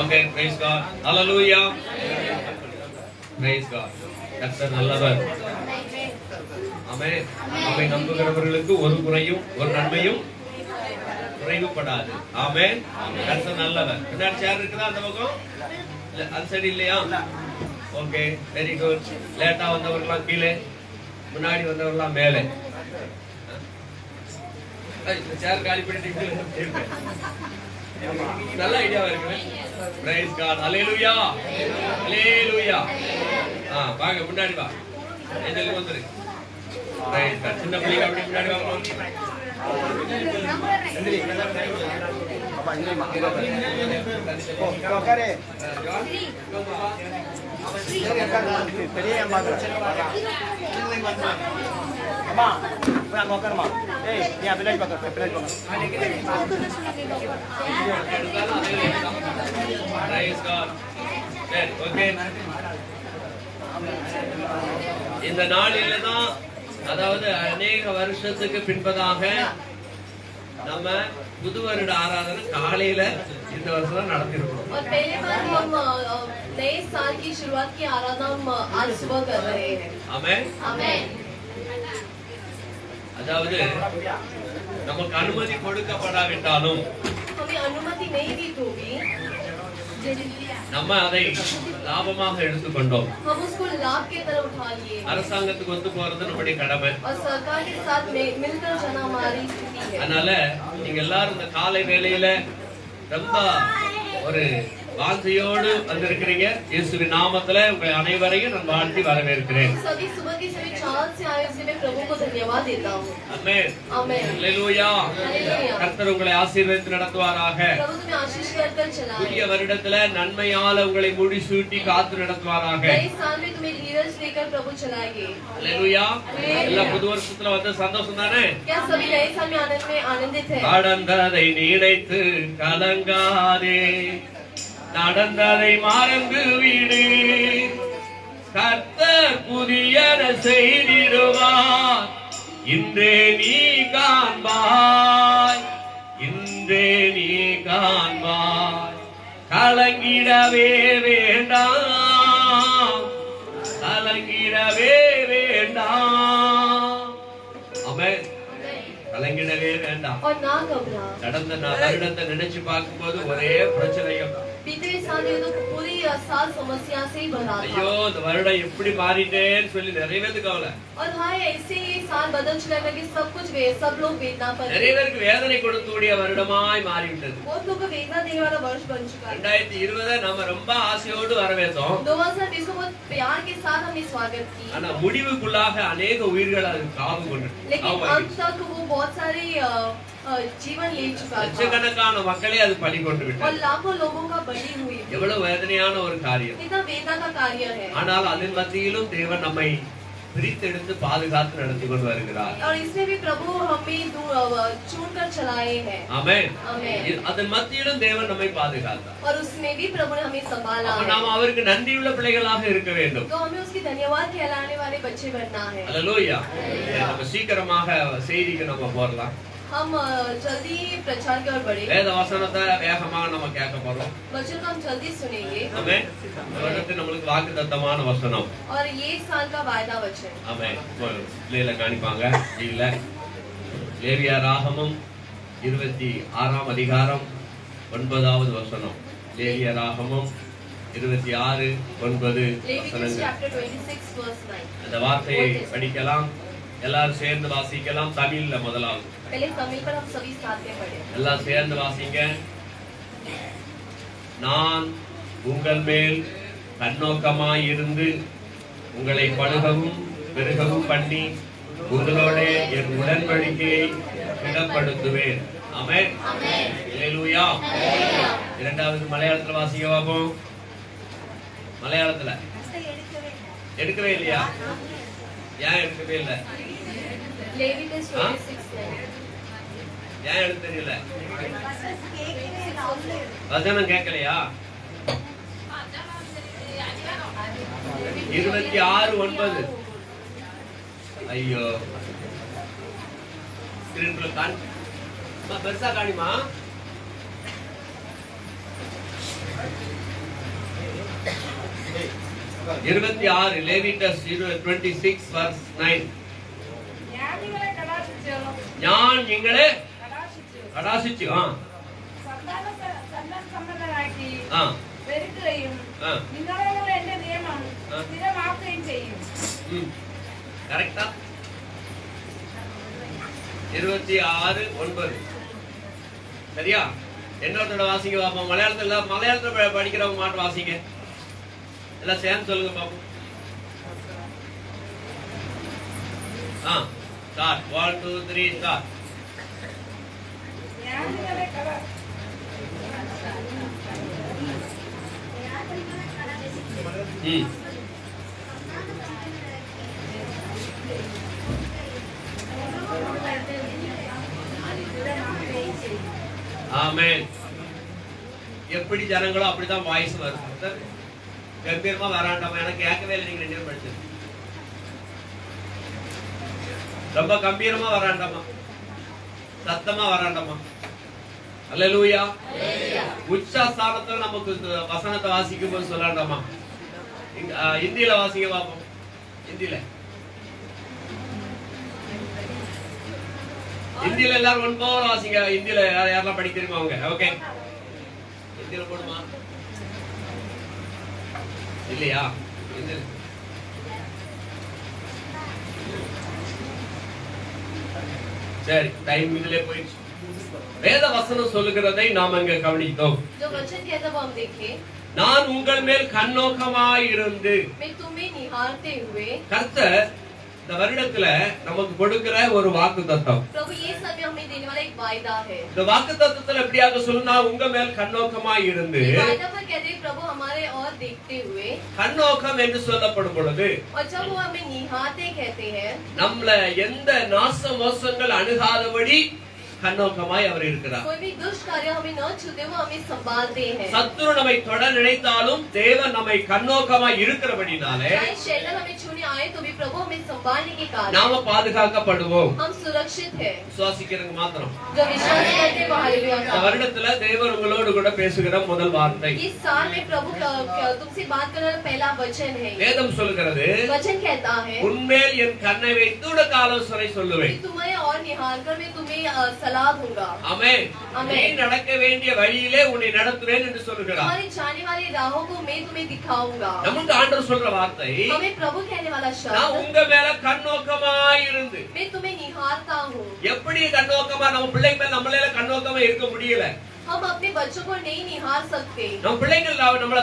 Okay, praise God. Hallelujah. Praise God. கர்த்தர் நல்லவர். ஆமென். அவரை நம்புகிறவர்களுக்கு ஒரு குறையும் ஒரு நன்மையும் குறைவுபடாது. ஆமென். கர்த்தர் நல்லவர். பின்னாடி சேர் இருக்குதா அந்த பக்கம்? இல்ல அந்த சைடு இல்லையா? Okay, very good. லேட்டா வந்தவர்களாம் கீழே, முன்னாடி வந்தவர்களாம் மேலே. சேர் காலி பண்ணிட்டு இருப்பேன். நல்ல ஐடியாவா இருக்கு. Praise God. ஹalleluya. ஹalleluya. வாங்க முன்னாடி வா. ஏஞ்சல் வந்துரு. Praise God. சின்ன பிள்ளைங்க அப்படியே முன்னாடி வாங்க. அப்பா இங்க உட்காரு. பெரிய அம்மா அம்மா போய் அங்க உட்காருமா. ஏய் நீ பின்னாடி பக்கம் பின்னாடி பக்கம். Praise God. சரி ஓகே. இந்த நாளில தான், அதாவது அநேக வருஷத்துக்கு பின்பதாக நம்ம புது வருட ஆராதனை காலையில இந்த வருஷம் நடத்திருக்கோம். और पहले बार हम नए साल की शुरुआत की आराधना हम आज सुबह कर रहे हैं। ஆமென். आमेन। அதாவது நமக்கு அனுமதி கொடுக்கப்படாவிட்டாலும் हमें अनुमति नहीं दी तो भी நம்ம அதை லாபமாக எடுத்துக்கொண்டோம். हम उसको लाभ के तरफ उठा लिए அரசாங்கத்துக்கு ஒத்து போறது நம்முடைய கடமை. और सरकार के साथ मिलकर जाना हमारी स्थिति है। அதனால நீங்க எல்லாரும் இந்த காலை வேளையில ரொம்ப ஒரு வாஞ்சையோடு வந்திருக்கிறீங்க. இயேசுவின் நாமத்துல உங்கள் அனைவரையும் நான் வாழ்த்தி வரவேற்கிறேன். सभी सुबह की सभी चाल से आए इसलिए मैं प्रभु को धन्यवाद देता हूँ। ஆமென். आमेन। ஹalleluya. हालेलुया। கர்த்தர் உங்களை ஆசீர்வதித்து நடத்துவாராக. प्रभु तुम्हें आशीष कर चलाए। புதிய வருடத்துல நன்மையால உங்களை முடிசூட்டி காத்து நடத்துவாராக. नए साल में तुम्हें धीरज देकर प्रभु चलाएंगे। ஹalleluya. எல்லா புது வருஷத்துல வந்து சந்தோஷம் தானே? क्या सभी नए साल में आनंदित है? கடந்ததை நினைத்து கலங்காதே, நடந்ததை மறந்து விடு. கர்த்தர் புதியன செய்திடுவார், இன்றே நீ காண்பாய், இன்றே நீ காண்பாய். கலங்கிடவே வேண்டாம், கலங்கிடவே வேண்டாம். ஆமென். கலங்கிடவே வேண்டாம். और ना घबरा। கடந்த வருடத்தை நினைச்சு பார்க்கும்போது ஒரே பிரச்சனைகள். बीते साल ये तो पूरी साल समस्या से ही भरा ஐயோ था। இந்த வருடம் எப்படி மாறிட்டேன்னு சொல்லி நிறைய பேருக்கு கவலை. और हाय ऐसे ही साल बदल चुका है कि सब लोग वेदना पर நிறைய பேருக்கு வேதனை கொடுக்கக்கூடிய வருடமாய் மாறிவிட்டது. बहुत लोगों को वेदना देने वाला वर्ष बन चुका है। 2020 நம்ம ரொம்ப ஆசையோடு வரவேற்றோம். 2020 को बहुत प्यार के साथ हमने स्वागत की। ஆனா முடிவுக்குள்ளாக अनेक உயிர்கள் அது காவு கொண்டு. लेकिन अंत तक वो बहुत सारे जीवन ले चुका था லட்சக்கணக்கான மக்களை அது பலி கொண்டு और விட்டது. लाखों लोगों का बलि हुई। எவ்வளவு வேதனையான ஒரு காரியம். कितना वेदना का कार्य है। ஆனால் அதன் மத்தியிலும் தேவன் நம்மை பிரித்தெடுத்து பாதுகாத்து நடத்தி கொண்டு வருகிறார். और इसमें भी प्रभु हमें चुनकर चलाए हैं। ஆமென். आमेन। அதன் மத்தியிலும் தேவன் நம்மை பாதுகாத்தார். और उसमें भी प्रभु ने हमें संभाला அப்ப है। நாம் அவருக்கு நன்றியுள்ள பிள்ளைகளாக இருக்க வேண்டும். तो हमें उसकी धन्यवाद कहलाने वाले बच्चे बनना है। அல்லேலூயா. நம்ம சீக்கிரமாக செய்திக்கு நம்ம போறலாம். हम जल्दी प्रचार की ओर बढ़े। வேத வசனத்தை வேகமாக நம்ம கேட்க போறோம். वचन को हम जल्दी सुनेंगे। ஆமென். அடுத்து நமக்கு வாக்குத்தத்தமான வசனம். और ये साल का वायदा वचन। ஆமென். லேல காணிப்பாங்க. இல்ல. லேவியா ராகமம் 26ஆம் அதிகாரம் 9வது வசனம். லேவியா ராகமம் 26:9 Leviticus வசனங்கள். chapter 26 verse 9। அந்த வார்த்தையை படிக்கலாம். எல்லாரும் சேர்ந்து வாசிக்கலாம். தமிழ்ல முதலாவது. पहले तमिल पर हम सभी साथ में पढ़े। எல்லாம் சேர்ந்து வாசிங்க. நான் உங்கள் மேல் கண்ணோக்கமாய் இருந்து உங்களை பழுகவும் பெருகவும் பண்ணி உங்களோட என் உடன்படிக்கையை திடப்படுத்துவேன். ஆமென். அல்லேலூயா. இரண்டாவது மலையாளத்துல வாசிக்க பாப்போம். மலையாளத்துல எடுக்கவே இல்லையா? ஏன் எடுக்கவே இல்லை? Leviticus 26:9। ஏன் எடுக்க தெரியல? வசனம் கேட்கலையா? 26:9. ஐயோ ஸ்கிரீன்ல பெருசா காணிமா? இருபத்தி ஆறு லேவிட்டஸ் 26 verse 9. ഞാൻ നിങ്ങളെ കടാശിച്ചു കറക്റ്റാ? 26:9 சரியா? என்னோட வாசிங்க பாப்போம். மலையாளத்துல படிக்கிறவங்க மாட்டு வாசிங்க. எல்லாம் சேர்ந்து சொல்லுங்க பாப்போம். ஸ்டார்ட். 1 2 3 ஸ்டார்ட். ஆமென். எப்படி ஜனங்களோ அப்படிதான் வாய்ஸ் வரும். கம்பீரமா வராண்டாமா? எனக்கு கேட்கவே இல்லை. நீங்க 2 பேரும் படிச்சது ரொம்ப கம்பீரமா வராண்டாமா? சத்தமா வராண்டாமா? அல்லேலூயா. உச்சஸ்தானத்துல நமக்கு வசனத்தை வாசிக்கும் போது சொல்லாண்டாமா? இந்தியில வாசிக்க பாப்போம். இந்தியில எல்லாரும் ஒன் போல வாசிங்க. இந்தியில யாரெல்லாம் படிக்கிறீங்க அவங்க? ஓகே, இந்தியில போடுமா? இல்லையா? சரி, டைம் இதுல போயிடுச்சு. வேத வசனம் சொல்லுகிறதை நாம் அங்க கவனித்தோம். जो वचन कहता वो हम देखे। நான் உங்கள் மேல் கண்ணோக்கமாய் இருந்து मैं तुम्हें निहारते हुए। கர்த்தர் இந்த வருடத்துல நமக்கு கொடுக்கிற ஒரு வாக்குத்தத்தம். प्रभु ये समय हमें देने वाला एक वायदा है। இந்த வாக்குத்தத்தத்துல எப்படியாக சொன்னா, உங்க மேல் கண்ணோக்கமாய் இருந்து. वायदा पर कहते हैं प्रभु हमारे और देखते हुए। கண்ணோக்கம் என்று சொல்லப்படும் பொழுது, और जब वो हमें निहारते कहते हैं, நம்மள எந்த நாச மோசங்கள் அணுகாதபடி கண்ணோக்கமாய் அவர் இருக்கிறார். कोई भी दुष्ट कार्य हमें न छूते, वो हमें संभालते हैं। சத்துரு நம்மை தொட நினைத்தாலும் தேவன் நம்மை கண்ணோக்கமாய் இருக்கிறபடினாலே चाहे शैतान हमें छूने आए तो भी प्रभु हमें संभालने के कारण நாம பாதுகாக்கப்படுவோம். हम सुरक्षित हैं। விசுவாசிக்கிறவங்க மாத்திரம். जो विश्वास करते हैं वो हालेलुया இந்த का। வருடத்துல தேவன் உங்களோடு கூட பேசுகிற முதல் வார்த்தை इस साल में प्रभु तुमसे बात करने वाला पहला वचन है। வேதம் சொல்லுகிறது, वचन कहता है உன்மேல் என் கண்ணை வைத்து உனக்கு ஆலோசனை சொல்லுவேன். कि तुम्हें और निहार कर मैं तुम्हें सलाह दूंगा। ஆமென். ஆமென். நீ நடக்க வேண்டிய வழியிலே உன்னை நடத்துவேன் என்று சொல்லுகிறார். तुम्हारी जाने वाली राहों को मैं तुम्हें दिखाऊंगा। நமக்கு ஆண்டவர் சொல்ற வார்த்தை, हमें प्रभु कहने वाला நான் शब्द, உங்க மேல கண்ணோக்கமாய் இருந்து. मैं तुम्हें निहारता हूँ। எப்படி கண்ணோக்கமா நம்ம பிள்ளைங்க மேல நம்மளால கண்ணோக்கமா இருக்க முடியல? हम अपने बच्चों को नहीं निहार सकते। நம்ம பிள்ளைகள் நம்மள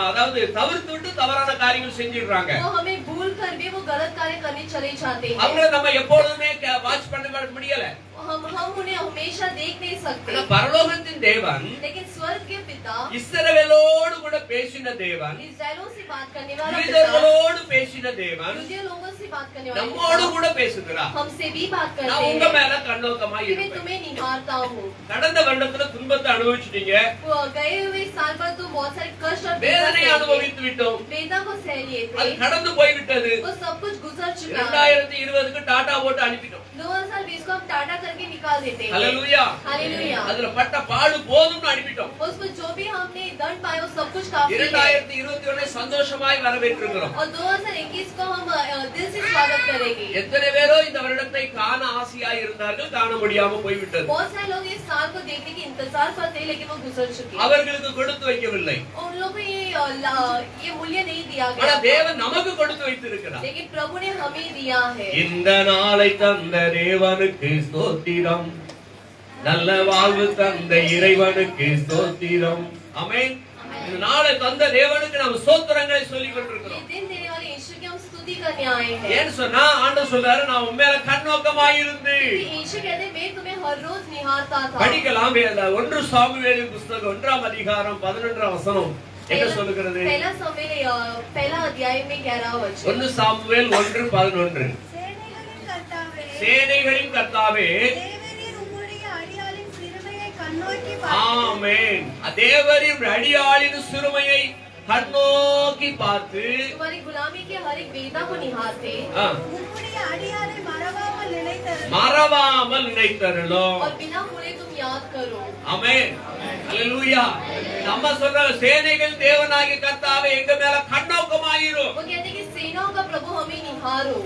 அதாவது தவிர்த்து விட்டு தவறான காரியங்கள் செஞ்சிடுறாங்க. वो हमें भूल कर भी वो गलत कार्य करने चले जाते हैं। அவங்கள நம்ம எப்பொழுதுமே வாட்ச் பண்ண முடியல. हम उन्हें हमेशा देख नहीं सकते। ஆனா பரலோகத்தின் தேவன், लेकिन स्वर्ग के पिता, இஸ்ரவேலோடு கூட பேசின தேவன், इस्राएलों से बात करने वाला पिता, யூதர்களோடு பேசின தேவன் यूदियों लोगों से बात करने वाला நம்மோடு पिता, கூட பேசுகிறார். हमसे भी बात நான் करते உங்க हैं மேல கண்ணோக்கமாய் कि मैं இருப்பேன். तुम्हें निहारता हूँ। கடந்த வருடத்துல துன்பத்தை அனுபவிச்சிட்டீங்க, वो गए हुए साल पर तुम बहुत सारे कष्ट और வேதனை அனுபவித்து விட்டோம். वेदना को सह लिए அது थे। கடந்து போய்விட்டது. वो सब कुछ गुजर चुका है। 2020க்கு டாடா போட்டு அனுப்பிட்டோம். 2020 को हम टाटा करके निकाल देते हैं। ஹalleluya. हालेलुया। அதுல பட்ட பாடு போதும்னு அனுப்பிட்டோம். उसको जो भी हमने दंड पाए वो सब कुछ काफी है। 2021 சந்தோஷமாய் வரவேற்றிருக்கிறோம். और 2021 को हम दिल से स्वागत करेंगे। எத்தனை பேரோ இந்த வருடத்தை காண ஆசையாய் இருந்தார்கள், காண முடியாம போய்விட்டது. बहुत सारे लोग इस साल को देखने की इंतजार करते हैं लेकिन वो गुजर चुके हैं। அவர்களுக்கு கொடுத்து வைக்கவில்லை. उन लोगों को ये मूल्य नहीं दिया ஆனா गया, தேவன் நமக்கு கொடுத்து வைத்திருக்கிறார். लेकिन प्रभु ने हमें दिया है। இந்த நாளை தந்த தேவனுக்கு ஸ்தோத்திரம், நல்ல வாழ்வு தந்த இறைவனுக்கு ஸ்தோத்திரம். ஆமென். இந்த நாளை தந்த தேவனுக்கு நாம் ஸ்தோத்திரங்களை சொல்லிக் ये கொண்டிருக்கிறோம். दिन देने वाले यीशु की हम स्तुति करने आए हैं। ஏன்னு சொன்னா ஆண்டவர் சொல்றாரு, நான் உன் மேல கண்ணோக்கமாய் இருந்து. यीशु कहते हैं, मैं तुम्हें हर रोज निहारता था। படிக்கலாம். 1 சாமுவேலின் புத்தகம் 1ஆம் அதிகாரம் 11ஆம் வசனம் என்ன சொல்லுகிறது? पहला अध्याय में 11 वचन। 1 சாமுவேல் 1:11. சேனைகளின் கர்த்தாவே, சேனைகளின் கர்த்தாவே, தேவரீர் உம்முடைய அடியாளின் சிறுமையை கண்ணோக்கி ஆமென். தேவரின் அடியாளின் சிறுமையை கண்ணோக்கி பார்த்து, तुम्हारी गुलामी के हर एक वेदना को निहारते உம்முடைய அடியாரை மறவாமல் நினைத்தருளும். மறவாமல் நினைத்தருளும். और बिना भूले तुम याद करो। ஆமென். ஹalleluya. நம்ம சொல்ற சேனைகள் தேவனாகிய கர்த்தாவே எங்க மேல கண்ணோக்கமாயிரும். वो कहते हैं कि सेनाओं का प्रभु हमें निहारो।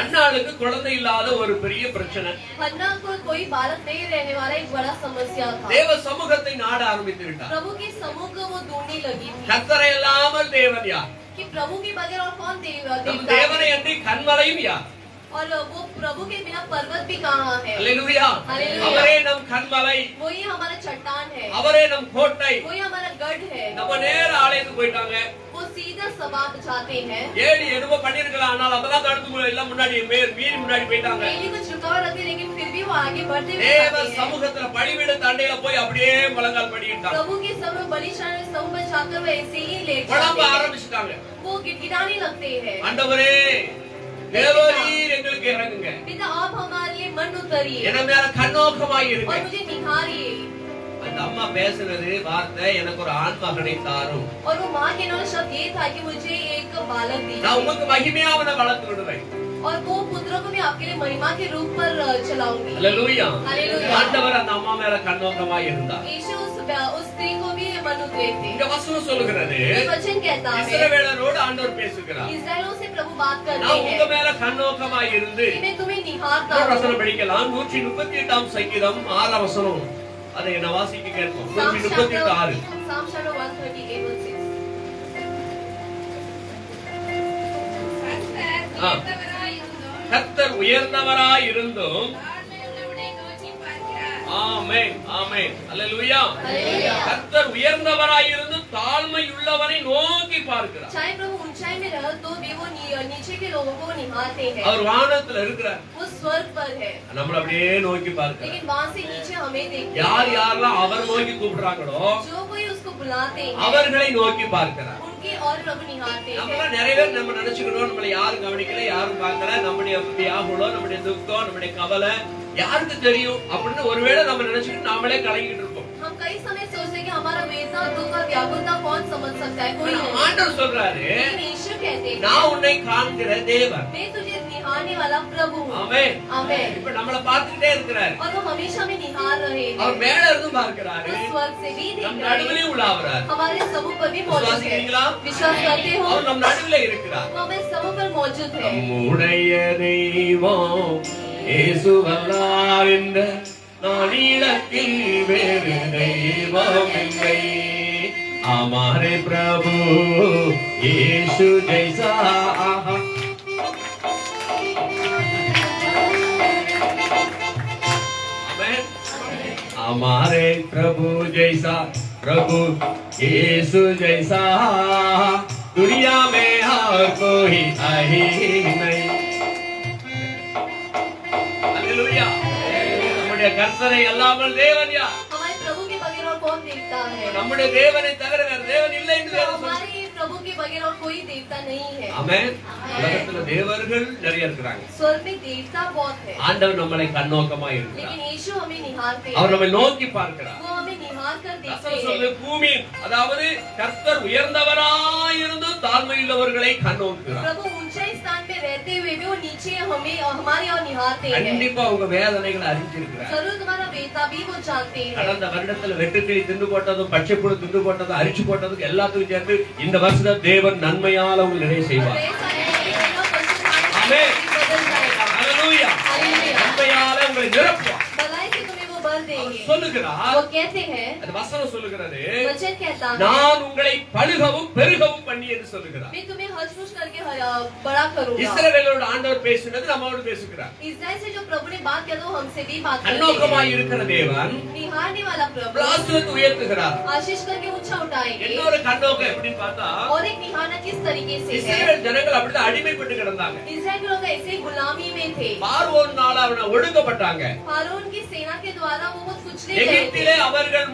அன்னாளுக்கு குழந்தை இல்லாத ஒரு பெரிய பிரச்சனை. हन्ना को कोई बालक नहीं रहने वाला एक बड़ा समस्या था। தேவ சமூகத்தை நாட ஆரம்பித்து விட்டார். प्रभु के समूह को वो ढूंढने लगी थी கர்த்தரை இல்லாமல் தேவன் யார்? कि प्रभु के बगैर और कौन நம் देवता தேவனை है? அன்றி கண்மலையும் யார்? और वो प्रभु के बिना पर्वत भी कहाँ है? ஹalleluya. ஹalleluya. அவரே நம் கண்மலை, वही हमारा चट्टान है, அவரே நம் கோட்டை. वही हमारा गढ़ है। நம்ம நேர ஆலயத்துக்கு போயிட்டாங்க. वो सीधा सभा जाते हैं। ஏடி என்னமோ பண்ணிருக்கலாம், ஆனால் அதெல்லாம் தடுத்து எல்லாம் முன்னாடி மீறி முன்னாடி போயிட்டாங்க. पहले कुछ रुकावट रखते लेकिन फिर भी वो आगे बढ़ते हुए தேவ जाते हैं। சமூகத்துல பழிவிட தண்டையில போய் அப்படியே முழங்கால் படிட்டாங்க. प्रभु के समय बलिदान में समूह में जाकर वो ऐसे ही लेट புலம்ப जाते हैं। ஆரம்பிச்சிட்டாங்க. वो गिड़गिड़ाने लगते हैं। ஆண்டவரே, தேவரீர் எங்களுக்கு இறங்குங்க, पिता आप हमारे लिए मन उतरिए என்ன மேல கண்ணோக்கமாய் இருங்க. और मुझे निहारिए। அந்த அம்மா பேசுனது வார்த்தை, எனக்கு ஒரு ஆண் மகனை தாரும், और वो माँ के नाम शब्द ये था कि मुझे एक बालक நான் दीजिए உமக்கு மகிமையாவன வளர்த்து விடுவேன். और वो पुत्रों को मैं आपके लिए महिमा के रूप पर चलाऊंगी। ஹalleluya. ஹalleluya. ஆண்டவர் அந்த அம்மா மேல கண்ணோக்கமாய் இருந்தார். यीशु उस स्त्री को भी मन उतरे थे। இந்த வசனம் சொல்லுகிறது, ये वचन कहता है இஸ்ரவேலரோடு ஆண்டவர் பேசுகிறார். इस्राएलों से प्रभु बात करते நான் உங்க हैं மேல கண்ணோக்கமாய் இருந்து. कि मैं तुम्हें निहारता இன்னொரு हूँ। வசனம் படிக்கலாம். 138ஆம் சங்கீதம் 6ஆம் வசனம். அதை என்ன வாசிக்க கேட்போம். Psalm 138:6. chapter 138:6. கர்த்தர் உயர்ந்தவராய் இருந்தும். ஆமென், ஆமென். அல்லேலூயா. हालेलुया। கர்த்தர் உயர்ந்தவராய் இருந்தும் தாழ்மை உள்ளவனை நோக்கி பார்க்கிறார். चाहे प्रभु ऊंचाई में रह तो भी वो नीचे के लोगों को निहारते हैं। அவர் வானத்துல இருக்கிறார், वो स्वर्ग पर है நம்மள அப்படியே நோக்கி பார்க்கிறார். लेकिन वहां से नीचे हमें देखते யார் हैं। யாரெல்லாம் அவர் நோக்கி கூப்பிடுறாங்களோ जो कोई उसको बुलाते हैं அவர்களை நோக்கி பார்க்கிறார். उनके और प्रभु निहारते நம்மள हैं। நிறைய பேர் நம்ம நினைச்சுக்கிறோம், நம்மள யாரும் கவனிக்கல, யாரும் பார்க்கல, நம்முடைய வியாகுலம், நம்முடைய துக்கம், நம்முடைய கவலை யாருக்கு தெரியும் அப்படின்னு ஒருவேளை நம்ம நினைச்சுக்கிட்டு நாமளே கலங்கிட்டு இருப்போம். हम कई समय सोचते हैं कि हमारा वेदना दुख और व्याकुलता कौन समझ सकता है? कोई नहीं। ஆண்டவர் சொல்றாரு, लेकिन यीशु कहते हैं நான் உன்னை காண்கிற தேவன், मैं तुझे निहार निहारने वाला प्रभु हूँ। ஆமென். आमेन। இப்ப நம்மள பார்த்துட்டே இருக்கிறார். और वो हमेशा हमें निहार रहे हैं। அவர் மேல இருந்து பார்க்கிறாரு. वो स्वर्ग से भी देख நம் रहे நடுவிலே हैं। உலாவுறார். हमारे समूह पर भी मौजूद है। விசுவாசிக்கிறீங்களா? विश्वास करते हो? அவர் நம் நடுவிலே இருக்கிறார். वो हमें समूह पर मौजूद है। நம்முடைய தெய்வம் இயேசுவல்லார் என்ற நாளிலத்தில் வேறு தெய்வம் இல்லை. हमारे प्रभु यीशु जैसा आमेन। हमारे प्रभु जैसा प्रभु यीशु जैसा दुनिया में और कोई है ही नहीं। हालेलुया। நம்முடைய கர்த்தரை அல்லாமல் தேவன் யார்? हमारे प्रभु के बगैर और कौन देवता है? நம்முடைய தேவனை தவிர வேறு தேவன் இல்லை என்று வேதம் சொல்லுது. हमारे प्रभु के बगैर और कोई देवता नहीं है। ஆமென். உலகத்துல தேவர்கள் நிறைய இருக்கிறாங்க. स्वर्ग में देवता बहुत है। ஆண்டவர் நம்மளை கண்ணோக்கமாய் இருக்கிறார். लेकिन यीशु हमें निहारते हैं। அவர் நம்மை நோக்கி பார்க்கிறார். वो हमें निहार कर देखते வசனம் हैं। சொல்லுது, பூமி அதாவது கர்த்தர் உயர்ந்தவராய் இருந்து தாழ்மையுள்ளவர்களை கண்ணோக்குகிறார். प्रभु ऊंचे स्थान पे रहते हुए भी वो नीचे हमें हमारे और निहारते हैं। கண்டிப்பா உங்க வேதனைகளை அறிஞ்சிருக்கிறார். जरूर तुम्हारा वेदना भी वो जानते हैं। கடந்த வருடத்துல வெட்டுக்கிளி திண்டு போட்டதும் பச்சைப்புழு திண்டு போட்டதும் அரிச்சு போட்டதும் எல்லாத்துக்கும் சேர்த்து இந்த வருஷத்துல தேவன் நன்மையால உங்களுக்கு நிறைய செய்வார். ஆமென். ஹalleluya. நன்மையால உங்களை நிரப்புவார். भलाई से तुम्हें वो भर देंगे। சொல்லுகிறார். वो कहते हैं, அது வசனம் சொல்லுகிறது, वचन कहता है, நான் உங்களை பழுகவும் பெருகவும் பண்ணி என்று சொல்லுகிறார். मैं तुम्हें हर्ष करके बड़ा करूंगा। இஸ்ரவேலோட ஆண்டவர் பேசினது நம்மோடு பேசுகிறார். इस्राएल से जो प्रभु ने बात किया तो हमसे भी बात करते கண்ணோக்கமாய் हैं। இருக்கிற தேவன் निहारने वाला प्रभु பிளாஸ்துவத்தை உயர்த்துகிறார். आशीष करके ऊंचा उठाएंगे। இன்னொரு கண்ணோக்கம் எப்படின்னு பார்த்தா, और एक निहारना किस तरीके से है? இஸ்ரவேல் ஜனங்கள் அப்படிதான் அடிமைப்பட்டு கிடந்தாங்க. इस्राएल के लोग ऐसे गुलामी में थे। பார்வோனால அவனை ஒடுக்கப்பட்டாங்க. फारून की सेना के द्वारा वो बहुत कुचले गए थे। எகிப்திலே அவர்கள்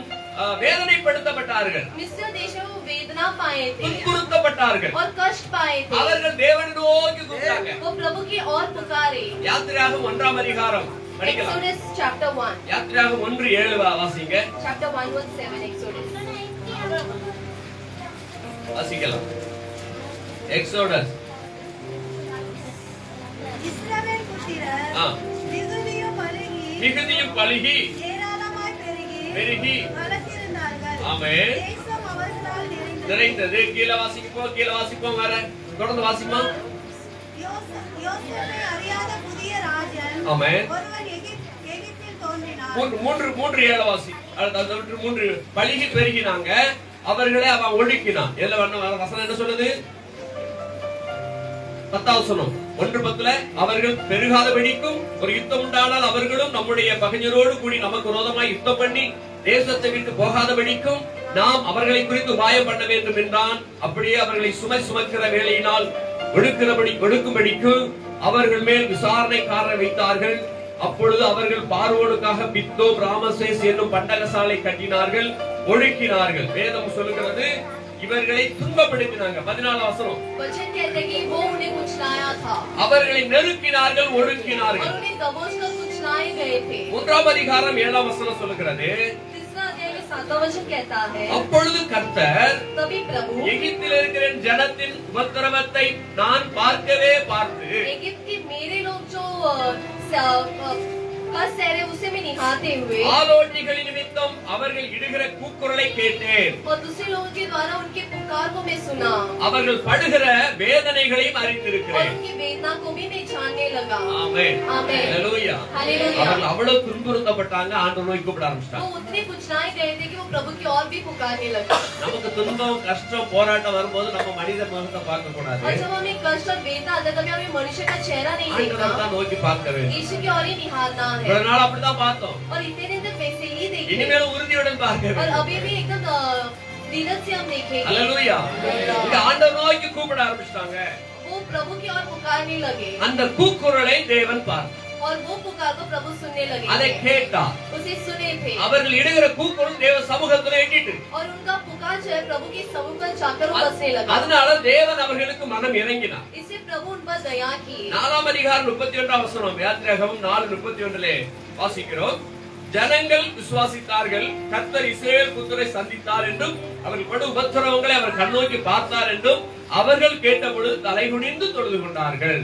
வேதனைப்படுத்தப்பட்டார்கள். मिस्र देश में वो वेदना पाए थे துன்புறுத்தப்பட்டார்கள். और कष्ट पाए थे। அவர்கள் தேவனை நோக்கி கூப்பிட்டாங்க. वो प्रभु की और पुकारे। யாத்திராகமம் 1ஆம் அதிகாரம் படிக்கலாம். Exodus chapter 1. யாத்திராகமம் 1:7 வாசிங்க. Chapter 1 verse 7 Exodus. வாசிக்கலாம். எக்ஸோடஸ். இஸ்ரவேல் புத்திரர் ஆ. மிகுதியும் பலுகி ஏராளமாய் பெருகி வளர்த்திருந்தார்கள். ஆமென். தேசம் அவர்களால் நிறைந்தது. கீழே வாசிப்போம் வர தொடர்ந்து வாசிமா. யோசேப்பை அறியாத புதிய ராஜன் ஆமென். ஒருவன் எகிப்தில் தோன்றினான். 3:7 வாசி. அது 3 பலுகி பெருகினாங்க, அவர்களை அவன் ஒடுக்கினான். வசனம் என்ன சொல்லுது? 10வது வசனம் 1:10 அவர்கள் பெருகாதபடிக்கும் ஒரு யுத்தம் உண்டானால் அவர்களும் நம்முடைய பகைஞரோடு கூடி நமக்கு விரோதமாய் யுத்தம் பண்ணி தேசத்தை விட்டு போகாதபடிக்கும் நாம் அவர்களை குறித்து உபாயம் பண்ண வேண்டும் என்றான். அப்படியே அவர்களை சுமை சுமக்கிற வேலையினால் ஒடுக்கும்படிக்கு அவர்கள் மேல் விசாரணைக்காரரை வைத்தார்கள். அப்பொழுது அவர்கள் பார்வோனுக்காக பித்தோம் ராமசேஸ் என்னும் பண்டகசாலை கட்டினார்கள், ஒடுக்கினார்கள். வேதம் சொல்லுகிறது இவர்களை துன்பப்படுத்தினாங்க. 14வது வசனம் वचन कहते हैं कि वो उन्हें कुचलाया था அவர்களை நெருக்கினார்கள், और ஒடுக்கினார்கள். उन्हें दबोच कर कुचलाए गए थे। 3ஆம் அதிகாரம் 7ஆம் வசனம் சொல்லுகிறது, तीसरा अध्याय में 7वां वचन कहता है, அப்பொழுது கர்த்தர் तभी प्रभु எகிப்தில் இருக்கிற ஜனத்தின் உபத்திரவத்தை நான் பார்த்து एगिप्त के मेरे लोग जो कष्ट सह रहे उसे मैं निहारते हुए ஆலோசனைகளின் நிமித்தம் அவர்கள் இடுகிற கூக்குரலை கேட்டேன். और दूसरे लोगों के द्वारा उनके पुकार को मैं सुना அவர்கள் படுகிற வேதனைகளையும் और அறிந்திருக்கிறேன். उनकी वेदना को भी मैं जानने लगा। ஆமென். ஆமென். ஹalleluya. हालेलुया। அவர்கள் அவ்வளவு துன்புறுத்தப்பட்டாங்க, ஆண்டவரை நோக்கி கூப்பிட ஆரம்பிச்சிட்டாங்க. वो उतने कुचलाए गए थे कि वो प्रभु की और भी पुकारने लगा। நமக்கு துன்பம், கஷ்டம், போராட்டம் வரும்போது நம்ம மனித முகத்தை பார்க்க கூடாது. और जब हमें कष्ट और वेदना आता है तभी हमें मनुष्य का चेहरा नहीं ஆண்டவரை देखना, தான் நோக்கி பார்க்க வேண்டும். यीशु की ओर ही निहारना है। ஒரு நாள் அப்படிதான் பார்த்தோம். और इतने दिन तक वैसे ही देखे இனிமேல் உறுதியுடன் பார்க்க और வேண்டும். अभी भी एकदम धीरज से हम देखेंगे। ஹalleluya. இந்த ஆண்டவரை நோக்கி கூப்பிட ஆரம்பிச்சிட்டாங்க. वो प्रभु की ओर पुकारने लगे அந்த கூக்குரலை தேவன் பார்த்தார். और वो पुकार को प्रभु सुनने लगे அதை थे। கேட்டார். उसे सुने थे அவர்கள் இடுகிற கூக்குரல் தேவ சமூகத்துல எட்டிட்டு, और उनका पुकार जो है प्रभु के समूह पर जाकर वो बसने लगा। அதனால தேவன் அவர்களுக்கு மனம் இறங்கினார். इससे प्रभु उन पर दया की। 4ஆம் அதிகாரம் 31ஆம் வசனம் யாத்திராகமம் 4:31 வாசிக்கிறோம். ஜனங்கள் விசுவாசித்தார்கள், கர்த்தர் இஸ்ரவேல் புத்திரை சந்தித்தார் என்றும் அவர்கள் படும் உபத்திரவங்களை அவர் கண்ணோக்கி பார்த்தார் என்றும் அவர்கள் கேட்டபொழுது தலைகுனிந்து தொழுது கொண்டார்கள்.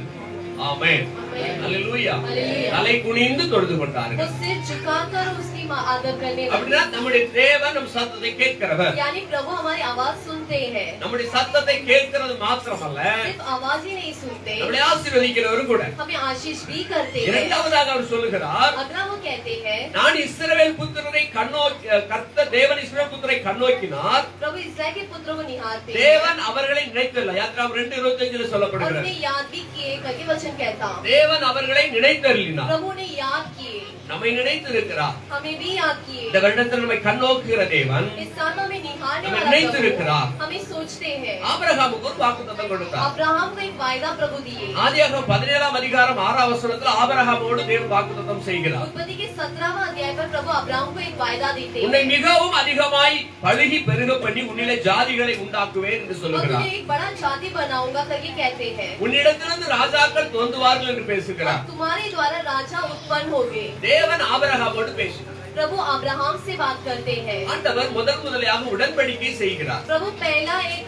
ஆமென். Amen. அல்லேலூயா. Hallelujah. தலை குனிந்து தொழுது கொண்டார்கள். वो सिर झुकाकर उसकी आदर करने அப்படின்னா लगे। நம்முடைய தேவன் நம் சத்தத்தை கேட்கிறவர். यानी प्रभु हमारी आवाज सुनते हैं, நம்முடைய சத்தத்தை கேட்கிறது மாத்திரமல்ல, सिर्फ आवाज ही नहीं सुनते, நம்மளை ஆசீர்வதிக்கிறவரும் கூட. हमें आशीष भी करते हैं। இரண்டாவதாக அவர் சொல்லுகிறார், अगला वो कहते हैं, நான் இஸ்ரவேல் புத்திரரை கண்ணோக்கி கர்த்தர் தேவன் இஸ்ரவேல் புத்திரரை கண்ணோக்கினார், प्रभु इस्राएल के पुत्रों को निहारते हैं தேவன் அவர்களை நினைத்தல்ல. யாத்திராகமம் 2:25 और சொல்லப்படுகிறது. उन्हें याद भी किए करके वचन कहता, தேவன் அவர்களை நினைத்தருளினார். प्रभु ने याद किए, நம்மை நினைத்திருக்கிறார். हमें भी याद किए। இந்த வருடத்தில் நம்மை கண்ணோக்குகிற தேவன் इस साल हमें निहारने हमें वाला नहीं प्रभु, तिरकरा। हमें सोचते हैं। ஆபிரகாமுக்கு ஒரு வாக்குத்தத்தம் கொடுத்தார். अब्राहम को एक वायदा प्रभु दिए। ஆதியாகமம் 17ஆம் அதிகாரம் 6ஆம் வசனத்தில் ஆபிரகாமோடு தேவன் வாக்குத்தத்தம் செய்கிறார். उत्पत्ति के 17वां अध्याय पर प्रभु अब्राहम को एक वायदा देते உன்னை हैं மிகவும் அதிகமாய் பழுகி பெருக பண்ணி உன்னிலே ஜாதிகளை உண்டாக்குவேன் என்று और சொல்லுகிறார். तुझे एक बड़ा जाति बनाऊंगा करके कहते हैं உன்னிடத்திலிருந்து ராஜாக்கள் தோன்றுவார்கள் என்று பேசுகிறார். और तुम्हारे द्वारा राजा उत्पन्न होंगे। தேவன் ஆபிரகாமோடு பேசினார். प्रभु अब्राहम से बात करते हैं। ஆண்டவர் முதலாக உடன்படிக்கை செய்கிறார். प्रभु पहला एक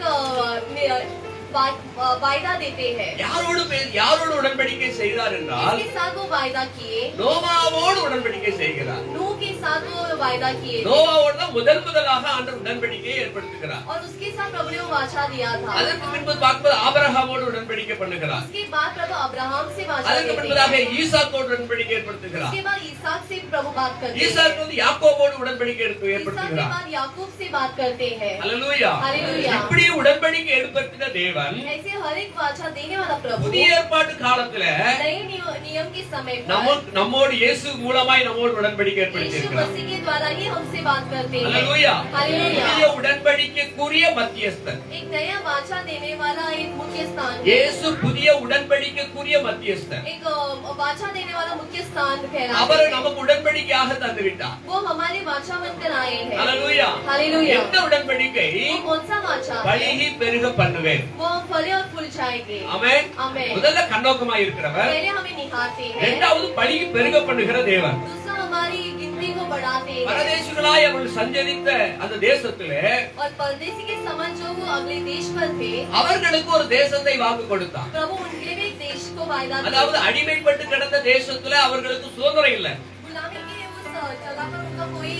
वायदा देते हैं। யாரோடு உடன்படிக்கை செய்கிறார் என்றால் इसके साथ वो वायदा किए, நோவாவோடு உடன்படிக்கை செய்கிறார். नूह के साथ वो वायदा किए நோவாவோடு தான் முதலாக ஆண்டவர் உடன்படிக்கையை ஏற்படுத்துகிறார். और उसके साथ प्रभु ने वो वाचा दिया था। அதற்கு பின்பு பார்க்கும்போது ஆபிரகாமோடு உடன்படிக்கை பண்ணுகிறார். उसके बाद प्रभु अब्राहम से वाचा அதற்கு देते பின்பதாக हैं। ஈசாக்கோடு உடன்படிக்கை ஏற்படுத்துகிறார். उसके बाद इसहाक से प्रभु बात करते हैं। ஈசாக்கு வந்து யாக்கோபோடு உடன்படிக்கை इसहाक के ஏற்படுத்துகிறார். बाद याकूब से बात करते हैं। அல்லேலூயா. हालेलुया। இப்படி உடன்படிக்கை ஏற்படுத்தின தேவன் ऐसे हर एक वाचा देने वाला प्रभु புதிய ஏற்பாட்டு காலத்துல नए नियम के समय पर நம்மோடு இயேசு மூலமாய் நம்மோடு உடன்படிக்கை यीशु ஏற்படுத்தியிருக்கிறார். मसीह के द्वारा ही हमसे बात करते हैं। அல்லேலூயா. हालेलुया। புதிய உடன்படிக்கைக்குரிய மத்தியஸ்தர் एक नया वाचा देने वाला एक मुख्य स्थान है। இயேசு புதிய உடன்படிக்கைக்குரிய மத்தியஸ்தர். एक वाचा देने वाला मुख्य स्थान ठहराते அவர் हैं। நமக்கு உடன்படிக்கையாக தந்து விட்டார். वो हमारे वाचा बनकर आए हैं। அல்லேலூயா. हालेलुया। எந்த உடன்படிக்கை? वो कौन सा वाचा है? பழுகி பெருக பண்ணுவேன். वो हम फले और फूल जाएंगे। ஆமென். आमेन। முதல்ல கண்ணோக்கமாய் இருக்கிறவர், पहले हमें निहारते हैं, இரண்டாவது பழுகி பெருக பண்ணுகிற தேவன். दूसरा हमारी गिनती को बढ़ाते हैं பரதேசிகளாய் அவர்கள் சஞ்சரித்த அந்த தேசத்திலே और परदेसी के समझ जो वो अगले देश पर थे, அவர்களுக்கு ஒரு தேசத்தை வாக்கு கொடுத்தார். प्रभु उनके लिए भी एक देश को वायदा दिया। அதாவது அடிமைப்பட்டு கிடந்த தேசத்துல அவர்களுக்கு சுதந்திரம் இல்லை. गुलामी की उस जगह पर उनका कोई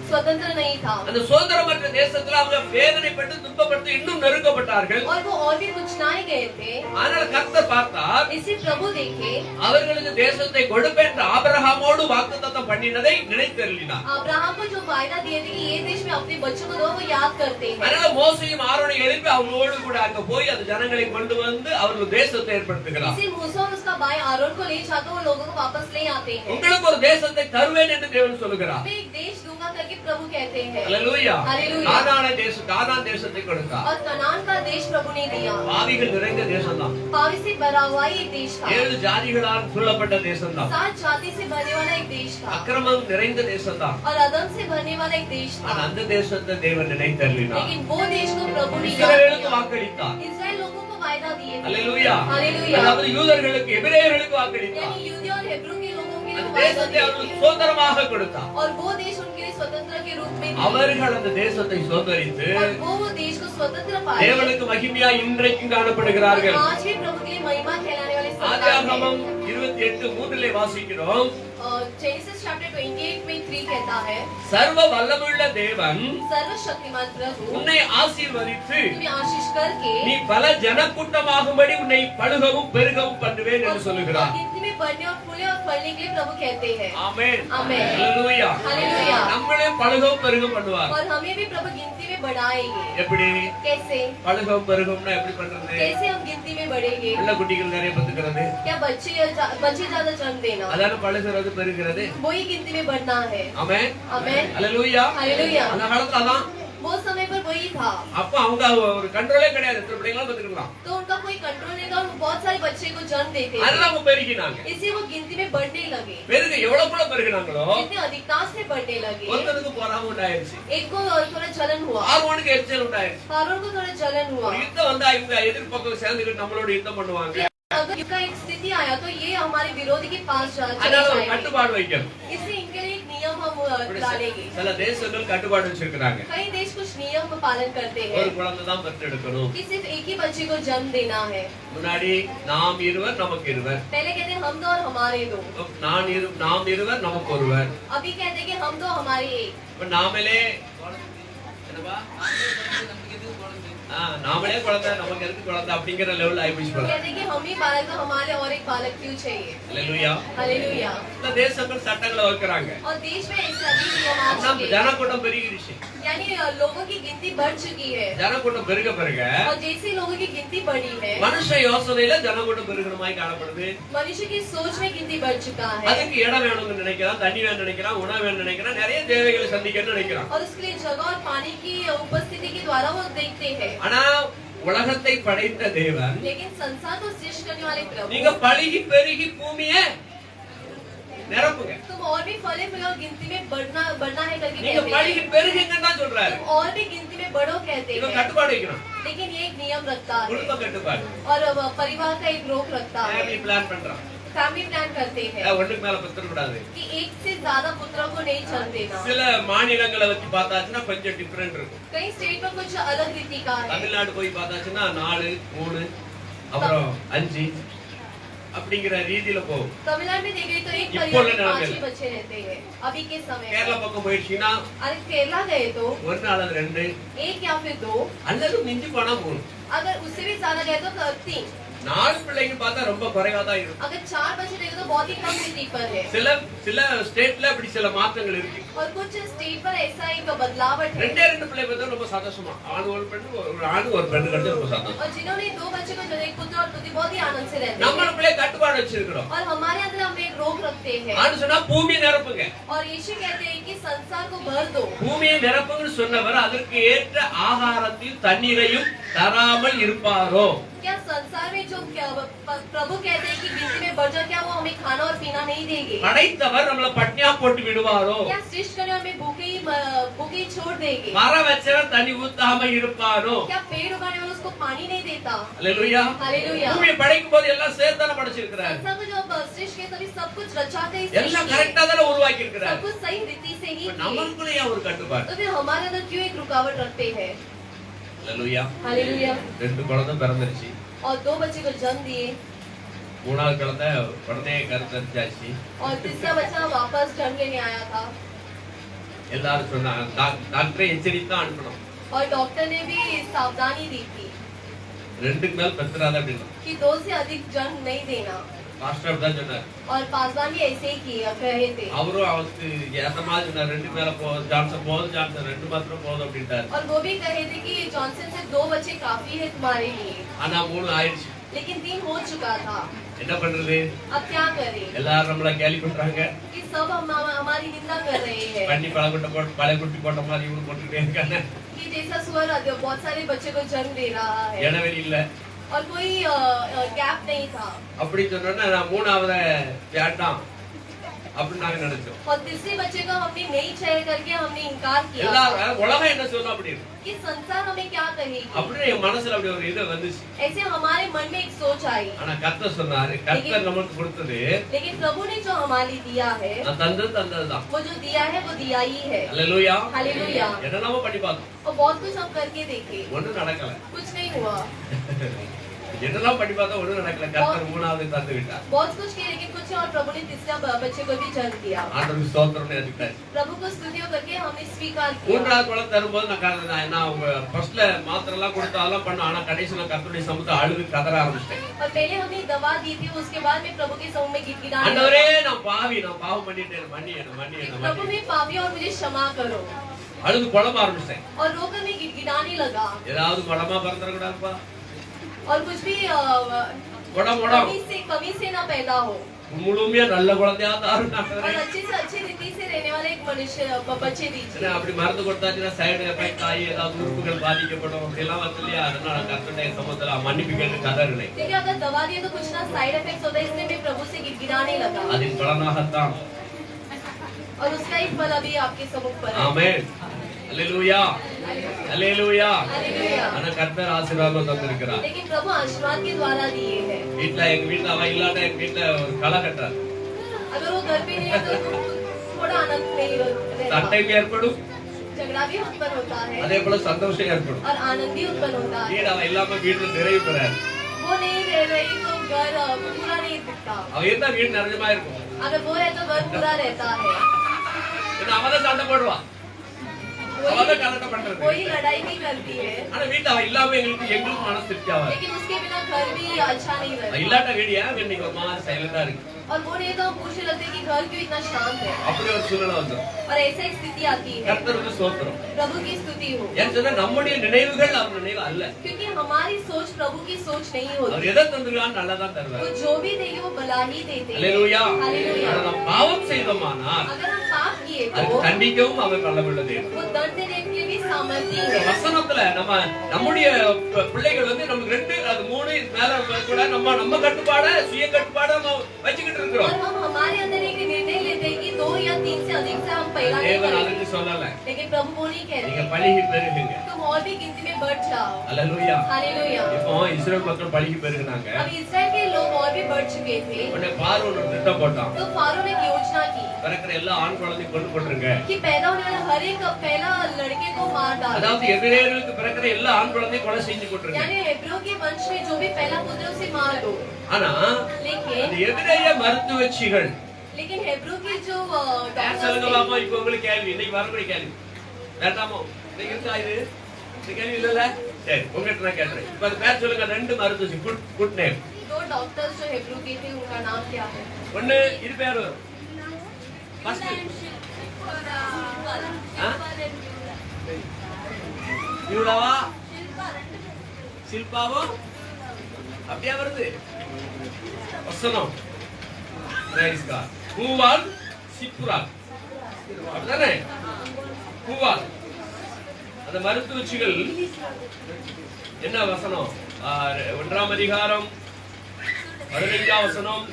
स्वतंत्र नहीं था அந்த சுதந்திரமற்ற தேசத்துல அவங்க வேதனைப்பட்டு துன்பப்பட்டு இன்னும் நெருக்கப்பட்டார்கள். और वो और भी कुचलाए गए थे। ஆனால் கர்த்தர் பார்த்தார், इसी प्रभु देखे அவர்களுக்கு தேசத்தை கொடுப்பேன் என்று ஆபிரகாமோடு வாக்குத்தத்தம் பண்ணினதை நினைத்தருளினார். अब्राहम को जो वायदा दिए थे कि ये देश में अपने बच्चों को दो, वो याद करते हैं। அதனால மோசேயும் ஆரோனையும் எழுப்பி அவங்களோடு கூட அங்க போய் அந்த ஜனங்களை கொண்டு வந்து அவர்கள் தேசத்தை ஏற்படுத்துகிறார். इसी मूसा और उसका भाई आरोन को ले जाकर वो लोगों को वापस ले आते हैं। உங்களுக்கு ஒரு தேசத்தை தருவேன் என்று தேவன் சொல்லுகிறார். मैं एक देश दूंगा करके प्रभु कहते हैं। அல்லேலூயா. हालेलुया। கானான் தேசத்தை கொடுத்தார். और कनान का देश प्रभु ने दिया। பாவிகள் நிறைந்த தேசம்தான். पावी से भरा हुआ एक देश था। 7 ஜாதிகளால் சூழப்பட்ட தேசம்தான். 7 जाति से भरने वाला एक देश था அக்கிரமம் நிறைந்த தேசம்தான். और अदम से भरने वाला एक देश ஆனா था। அந்த தேசத்தை தேவன் நினைத்தருளினார். लेकिन वो देश को प्रभु ने याद இஸ்ரவேலுக்கு किया। வாக்களித்தார். इस्राएल लोगों को वायदा दिए थे। அல்லேலூயா. हालेलुया। அதாவது யூதர்களுக்கு எபிரேயர்களுக்கு வாக்களித்தார். यानी यूदियों और हेब्रू के लोगों के लिए அந்த वो वायदा தேசத்தை दिए அவர்களுக்கு थे। சுதந்திரமாக கொடுத்தார். और वो देश उनके लिए स्वतंत्र के रूप में दिए। அவர்கள் அந்த தேசத்தை சுதந்திரித்து और वो देश को स्वतंत्र पाए। தேவனுக்கு மகிமையா இன்றைக்கும் காணப்படுகிறார்கள். और आज भी प्रभु के लिए महिमा कहलाने वाले संतान ஆதியாகமம் हैं। 28:3 வாசிக்கிறோம், जेनेसिस चैप्टर 28:3 कहता है, சர்வ வல்லமையுள்ள தேவன் सर्वशक्तिमान प्रभु உன்னை ஆசீர்வதித்து तुम्हें आशीष करके நீ பல ஜனக்கூட்டமாகும்படி உன்னை பழுகவும் பெருகவும் பண்ணுவேன் என்று சொல்லுகிறார். गिनती में बढ़ने और फूले और फलने के लिए प्रभु कहते हैं। ஆமென். आमेन। அல்லேலூயா. हालेलुया। நம்மளே பழுகவும் பெருகவும் பண்ணுவார். और हमें भी प्रभु गिनती में बढ़ाएंगे। எப்படி कैसे பழுகவும் பெருகும்னா எப்படி பண்றது? कैसे हम गिनती में बढ़ेंगे? பிள்ளை குட்டிகள் நிறைய பத்துக்கிறது, क्या बच्चे ज्यादा जन्म देना, அதான பழுகிறது பெருகிறது. वही गिनती में बढ़ना है। ஆமென். आमेन। அல்லேலூயா. हालेलुया। அந்த காலத்துல அதான். वो समय पर वही था। அப்ப அவங்க ஒரு கண்ட்ரோலே கிடையாது. எத்தனை பிள்ளைங்களும் பத்துக்கலாம். तो उनका कोई कंट्रोल नहीं था और वो बहुत सारे बच्चे को जन्म देते थे। அதெல்லாம் அவங்க பெருகினாங்க. इसलिए वो गिनती में बढ़ने लगे। பெருக எவ்வளவுக்குள்ள பெருகினாங்களோ जितने अधिकांश से बढ़ने लगे, ஒருத்தனுக்கு பொறாமை உண்டாயிருச்சு. एक को थोड़ा जलन हुआ, ஆர்வனுக்கு எரிச்சல் உண்டாயிருச்சு. हारून को थोड़ा जलन हुआ। ஒரு யுத்தம் வந்தா இவங்க எதிர்ப்பக்கம் சேர்ந்துக்கிட்டு நம்மளோட யுத்தம் பண்ணுவாங்க. अगर इसका एक स्थिति आया तो ये हमारे विरोधी के पास चले அதனால ஒரு जाएंगे। கட்டுப்பாடு வைக்கணும். इसलिए इनके लिए एक नियम हम वो डालेंगे। சில தேசங்கள் கட்டுப்பாடு வச்சிருக்காங்க. कई देश कुछ नियम पालन करते ஒரு हैं குழந்தை தான் பெற்றெடுக்கணும். कि सिर्फ एक ही बच्चे को जन्म देना है। முன்னாடி நாம் இருவர் நமக்கு இருவர், पहले कहते हैं हम दो और हमारे दो, நாம் இருவர் நமக்கு ஒருவர். अभी कहते हैं कि हम दो हमारे एक। இப்ப நாமளே என்னப்பா நாமளே குழந்தை நமக்கு எதுக்கு குழந்தை அப்படிங்கிற லெவல் ஆயிடுச்சு போல. कहते हैं कि हम ही बालक तो हमारे और एक बालक क्यों चाहिए। அல்லேலூயா. हालेलुया। இந்த தேசங்கள் சட்டங்களை வைக்கிறாங்க. और देश में ऐसे अभी नियम आ நம்ம चुके हैं, ஜனக்கூட்டம் பெருகிடுச்சு. यानी लोगों की गिनती बढ़ चुकी है। ஜனக்கூட்டம் பெருக और जैसे लोगों की गिनती बढ़ी है, மனுஷ யோசனையில ஜனக்கூட்டம் பெருகணுமாய் காணப்படுது. मनुष्य की सोच में गिनती बढ़ चुका है அதுக்கு இடம் வேணும்னு நினைக்கிறான், தண்ணி வேணும்னு நினைக்கிறான், உணவு வேணும்னு நினைக்கிறான், நிறைய தேவைகளை சந்திக்கணும்னு நினைக்கிறான். और उसके लिए जगह और पानी की उपस्थिति के द्वारा वो देखते हैं। ஆனா உலகத்தை படைத்த தேவன் लेकिन संसार को सृष्टि करने वाले நீங்க प्रभु, பழுகி பெருகி பூமியை நிரப்புங்க. तुम और भी फले फूले और गिनती में बढ़ना है करके நீங்க कहते பழுகி हैं। பெருகுங்கன்னு தான் சொல்றாரு. तुम और भी गिनती में बढ़ो कहते இவன் हैं। கட்டுப்பாடு வைக்கணும். लेकिन ये एक नियम रखता है குடும்ப கட்டுப்பாடு. और परिवार का एक रोक रखता है। ஃபேமிலி பிளான் பண்றான். फैमिली प्लान करते हैं ஒண்ணுக்கு மேல பத்திர கூடாது. कि एक से ज्यादा पुत्रों को नहीं जन्म देना। சில மாநிலங்களை வச்சு பார்த்தாச்சுன்னா கொஞ்சம் டிஃபரெண்ட் இருக்கும். कई स्टेट में कुछ अलग रीति का है। தமிழ்நாடு போய் பார்த்தாச்சுன்னா 4, 3 அப்புறம் 5 அப்படிங்கிற ரீதியில போகும். तमिलनाडु में देखे तो एक இப்போ परिवार में उन्हें 5 ही नाम बच्चे रहते हैं अभी के समय கேரளா में। பக்கம் போயிடுச்சுன்னா अगर केरला गए तो 1 அல்லது 2 एक या फिर 2, அல்லது மிஞ்சி போனா 3. अगर उससे भी ज्यादा गए तो 3। 4 பிள்ளைங்க பார்த்தா ரொம்ப குறைவா தான் இருக்கும். अगर 4 बच्चे देखे तो बहुत ही कम गिनती पर है। சில ஸ்டேட்ல அப்படி சில மாற்றங்கள் இருக்கு. और कुछ स्टेट पर ऐसा एक बदलावट है। 2 பிள்ளை பார்த்தா ரொம்ப சந்தோஷமா, ஆண் ஒரு பெண்ணு, ஒரு ஆண் ஒரு பெண்ணு கிடைச்சா ரொம்ப சந்தோஷம். और जिन्होंने 2 बच्चे को जो एक पुत्र और पुत्री बहुत ही आनंद से रहते हैं। நம்மளுக்குள்ளே கட்டுப்பாடு வச்சிருக்கிறோம். और हमारे अंदर हम एक रोक रखते हैं ஆண் சொன்னா பூமியை நிரப்புங்க. और यीशु कहते हैं कि संसार को भर दो। பூமியை நிரப்புங்கன்னு சொன்னவர் அதற்கு ஏற்ற ஆகாரத்தையும் தண்ணீரையும் தராமல் இருப்பாரோ? क्या संसार में जो प्रभु कहते हैं कि गिनती में बढ़ जाओ, क्या वो हमें खाना और पीना नहीं देंगे? படைத்தவர் நம்மள பட்னியா போட்டு விடுவாரோ? क्या सृष्टि करने हमें भूखे ही छोड़ देंगे? மரம் வச்சவர் தண்ணி ஊத்தாம இருப்பாரோ? क्या पेड़ उगाने वाला उसको पानी नहीं देता? அல்லேலூயா. हालेलुया। பூமியை படைக்கும் போது எல்லாம் சேர்த்தான படைச்சிருக்கிறார். संसार को जब सृष्टि के तभी सब कुछ रचाते ही எல்லாம் सृष्टि கரெக்ட்டா தான உருவாக்கி இருக்கிறார். सब कुछ सही रीति से ही किए। நமக்குள்ளே ஏன் ஒரு கட்டுப்பாடு? तो फिर हमारे अंदर क्यों एक रुकावट रखते हैं? அல்லேலூயா. हालेलुया। 2 குழந்தை பிறந்துருச்சு. और 2 बच्चे को जन्म दिए 3வது குழந்தை உடனே கருத்தரிச்சாச்சு. और तीसरा बच्चा वापस जन्म लेने आया था எல்லாரும் சொன்னாங்க, டாக்டரை எச்சரித்து தான் அனுப்பணும். और डॉक्टर ने भी सावधानी दी थी 2க்கு மேல பெத்துறாத அப்படின்னு. कि 2 से अधिक जन्म नहीं देना। பாஸ்டர் அப்படிதான் சொன்னார். और पासवान भी ऐसे ही किया कहे थे। அவரும் அவருக்கு ஏத்த மாதிரி சொன்னார், 2க்கு மேல ஜான்சன் 2 மாத்திரம் போதும் அப்படின்ட்டார். और वो भी कहे थे कि जॉनसन से 2 बच्चे काफी है तुम्हारे लिए। ஆனா 3 ஆயிடுச்சு. लेकिन 3 हो चुका था। என்ன பண்றது? अब क्या करें? எல்லாரும் நம்மள கேலி பண்றாங்க. कि सब हमारी निंदा कर रहे हैं பண்ணி பழகுட்டி போட்ட மாதிரி இவனு போட்டுட்டே இருக்காங்க. कि जैसा सुअर बहुत सारे बच्चे को जन्म दे रहा है இடவெளி இல்ல. और कोई गैप नहीं था। அப்படி சொன்னோன்னா நான் 3வது வேண்டாம் அப்படின்னு நாங்க நினைச்சோம். और तीसरे बच्चे को हमने नहीं चाहिए करके हमने इनकार किया எல்லாரும் உலகம் என்ன சொல்லும் அப்படி कि संसार हमें क्या कहेगी। அப்படின்னு என் மனசுல அப்படி ஒரு இது வந்துச்சு. ऐसे हमारे मन में एक सोच आई। ஆனா கர்த்தர் சொன்னாரு, கர்த்தர் நமக்கு கொடுத்தது लेकिन प्रभु ने जो हमारे लिए दिया है நான் தந்ததுதான். वो जो दिया है वो दिया ही है। அல்லேலூயா. हालेलुया। என்னெல்லாமோ பண்ணி பார்த்தோம், और बहुत कुछ हम करके देखे ஒண்ணும் நடக்கல. कुछ नहीं हुआ। என்னெல்லாம் பண்ணி பார்த்தா ஒண்ணும் நடக்கல. கர்த்தர் 3வது தந்து விட்டார். बहुत कुछ किए लेकिन कुछ और प्रभु ने तीसरा बच्चे को भी जन्म दिया। ஆண்டவருக்கு ஸ்தோத்திரம்னு ஏத்துக்கிட்டாரு. प्रभु को स्तुतियों करके हमने स्वीकार किया। 3வது குழந்தை தரும்போது நான் ஃபர்ஸ்ட்ல மாத்திரலாம் கொடுத்து அதெல்லாம் பண்ண, ஆனா கடைசியில கர்த்தருடைய சமூகத்தை அழுது கதற ஆரம்பிச்சிட்டேன். और पहले हमने दवा दी थी, उसके बाद में प्रभु के समूह में गिड़गिड़ाने ஆண்டவரே लगा। நான் பாவம் பண்ணிட்டேன், மன்னியேன். प्रभु मैं पापी और मुझे क्षमा करो। அழுது குழம்ப ஆரம்பிச்சிட்டேன். और रोकर मैं गिड़गिड़ाने लगा। ஏதாவது குடமா பிறந்துட கூடாதுப்பா. और कुछ भी குடம் कमी से ना पैदा हो முழுமையா நல்ல குழந்தையா தான் और अच्छे से अच्छी रीति से रहने वाले एक मनुष्य बच्चे दीजिए। அப்படி மருந்து கொடுத்தாச்சுன்னா சைடு எஃபெக்ட் ஆகி ஏதாவது உறுப்புகள் பாதிக்கப்படும் அப்படிலாம் வந்து இல்லையா? அதனால கர்த்தருடைய சமூகத்துல மன்னிப்பு கேட்டு கதறினேன். देखिए अगर दवा दिए तो कुछ ना साइड इफेक्ट्स होता है, इसलिए मैं प्रभु से गिड़गिड़ाने लगा। அதன் பலனாகத்தான். और उसका एक फल अभी आपके सम्मुख पर है। ஆமென். அல்லேலூயா. அல்லேலூயா. हालेलुया। ஆனா கர்த்தர் ஆசீர்வாதம் தந்திருக்கிறார். लेकिन प्रभु आशीर्वाद के द्वारा दिए हैं। எங்க வீட்டுல அவ இல்லாட்ட எங்க வீட்டுல ஒரு களை கட்டார். अगर वो घर पे नहीं है तो थोड़ा आनंद नहीं रहता, சண்டையும் ஏற்படும், झगड़ा भी उत्पन्न होता है அதே போல சந்தோஷம் ஏற்படும். और आनंद भी उत्पन्न होता है। வீடு அவன் இல்லாம வீட்டுல நிறைவு பெறாது. वो नहीं रह रही तो घर पूरा नहीं दिखता, அவன் இருந்தா வீடு நிறைஞ்சமா இருக்கும். अगर वो है तो घर पूरा रहता है। ஏன்னா அவன் தான் சண்டை போடுவான், அவன் தான் கலட்ட பண்றது. कोई लड़ाई नहीं करती है, ஆனா வீட்டுல அவன் இல்லாம எங்களுக்கு மனசு திருப்தி ஆகாது. लेकिन उसके बिना घर भी अच्छा नहीं அவன் रहता। இல்லாட்ட வீடு ஏன் இன்னைக்கு ஒரு மாதிரி சைலண்டா இருக்கு, और वो नहीं तो हम पूछने लगते कि घर क्यों इतना शांत है, அப்படி ஒரு சூழ்நிலை வந்துடும். और ऐसा एक स्थिति आती है। கர்த்தருக்கு ஸ்தோத்திரம். प्रभु की स्तुति हो, ஏன்னு சொன்னா நம்முடைய நினைவுகள் அவர் நினைவு அல்ல. क्योंकि हमारी सोच प्रभु की सोच नहीं அவர் होती। எதை தந்துருக்கான்னு நல்லதான் தருவார். वो जो भी देंगे वो भला ही देते हैं। அல்லேலூயா. हालेलुया। ஆனா நாம் பாவம் செய்தோமானால் अगर हम पाप किए அது तो தண்டிக்கவும் அவர் வல்லமையுள்ள தேவன். वो दंड देने के लिए भी सामर्थ्य இந்த है। வசனத்துல நம்முடைய பிள்ளைகள் வந்து நமக்கு 2 அது 3 மேல கூட நம்ம கட்டுப்பாட சுய கட்டுப்பாட நம்ம வச்சுக்கிட்டு और இருக்கிறோம். हम हमारे अंदर एक निर्णय लेते हैं कि 2 या 3 से अधिक से हम पहला नहीं தேவன் करेंगे, அதுக்கு சொல்லல, लेकिन प्रभु वो नहीं कह நீங்க रहे பழகி பெருகுங்க. तुम और भी गिनती में बढ़ जाओ। அல்லேலூயா. हालेलुया। இப்போ இஸ்ரவேல் மக்கள் பழகி பெருகுனாங்க. अब इस्राएल के लोग और भी बढ़ चुके थे, உடனே பார்வோன் ஒரு திட்டம் போட்டான், तो फारो ने एक योजना की பிறக்கிற எல்லா ஆண் குழந்தையும் கொண்டு போட்டுருங்க. कि पैदा होने वाले हर एक पहला लड़के को मार डालो, அதாவது எபிரேயர்களுக்கு பிறக்கிற எல்லா ஆண் குழந்தையும் கொலை செஞ்சு போட்டுருங்க. यानी हेब्रो के वंश में जो भी पहला पुत्र उसे मार दो। ஆனா लेकिन அந்த எபிரேய மருத்துவச்சிகள் हेब्रो की जो யார் சொல்லுங்க डॉक्टर्स பாப்பா, இப்போ உங்களுக்கு கேள்வி, இன்னைக்கு வரக்கூடிய கேள்வி வேண்டாமோ? இன்னைக்கு இருக்கா இது? இந்த கேள்வி இல்லல்ல? சரி, உங்ககிட்ட நான் கேட்கிறேன். இப்ப அது பேர் சொல்லுங்க. 2 மருத்துவச்சி, குட் நேம். 2 डॉक्टर्स जो हेब्रो के थे उनका नाम क्या है? ஒண்ணு இது பேர் வரும். ஃபர்ஸ்ட் இவ்வளவா சில்பாவோ அப்படியே வருது வசனம். Price God. பூவால் சிப்புரால் அப்படிதானே? பூவால் அந்த மருத்துவச்சிகள் என்ன வசனம்? 1ஆம் அதிகாரம் 15ஆம் வசனம்.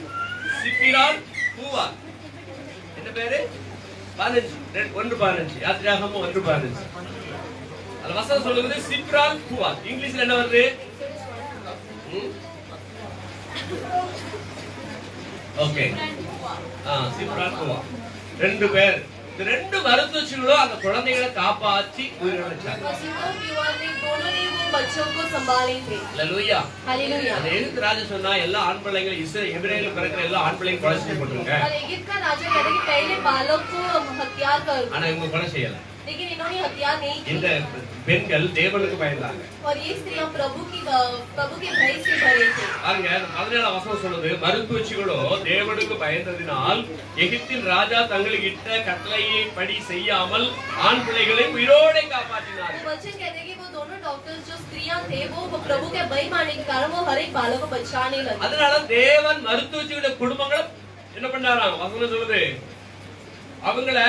சிப்பிரால் பூவால் என்ன பேரு? 1:15 யாத்திராகமம் 1:15. அந்த வசனம் சொல்லுது சிப்ரால் பூவால். இங்கிலீஷ்ல என்ன வருது? ஓகே, சிப்ரால் பூவால். 2 பேர். இந்த 2 மருத்துவச்சிகளும் அந்த குழந்தைகளை காப்பாற்றி உயிரிழந்தாங்க. दोनों ने वो बच्चों को संभाले थे। அல்லேலூயா. हालेलुया। அந்த எகிப்து ராஜா சொன்னா எல்லா ஆண் பிள்ளைகளை எபிரேயர்கள் பிறக்கிற எல்லா ஆண் பிள்ளையும் கொலை செய்ய போட்டுருங்க. और इजिप्ट का राजा कहता है कि पहले बालक को हत्या कर दो, ஆனா இவங்க கொலை செய்யல. लेकिन इन्होंने हत्या नहीं இந்த की। பெண்கள் தேவனுக்கு பயந்தாங்க. और ये स्त्रियां प्रभु के भय से भरे थे। பாருங்க, 17ஆம் வசனம் சொல்லுது, மருத்துவச்சிகளோ தேவனுக்கு பயந்ததினால் எகிப்தின் ராஜா தங்களுக்கு இட்ட கட்டளையை படி செய்யாமல் ஆண் பிள்ளைகளை உயிரோടെ காப்பாற்றினார். तो वचन कहते हैं कि वो दोनों डॉक्टर्स जो स्त्रियां थे वो प्रभु के भय मानने के कारण वो हर एक बालक को बचाने लगे। அதனால தேவன் மருத்துவச்சிகளுடைய குடும்பங்களை என்ன பண்ணாராம்? வசனம் சொல்லுது, அவங்கள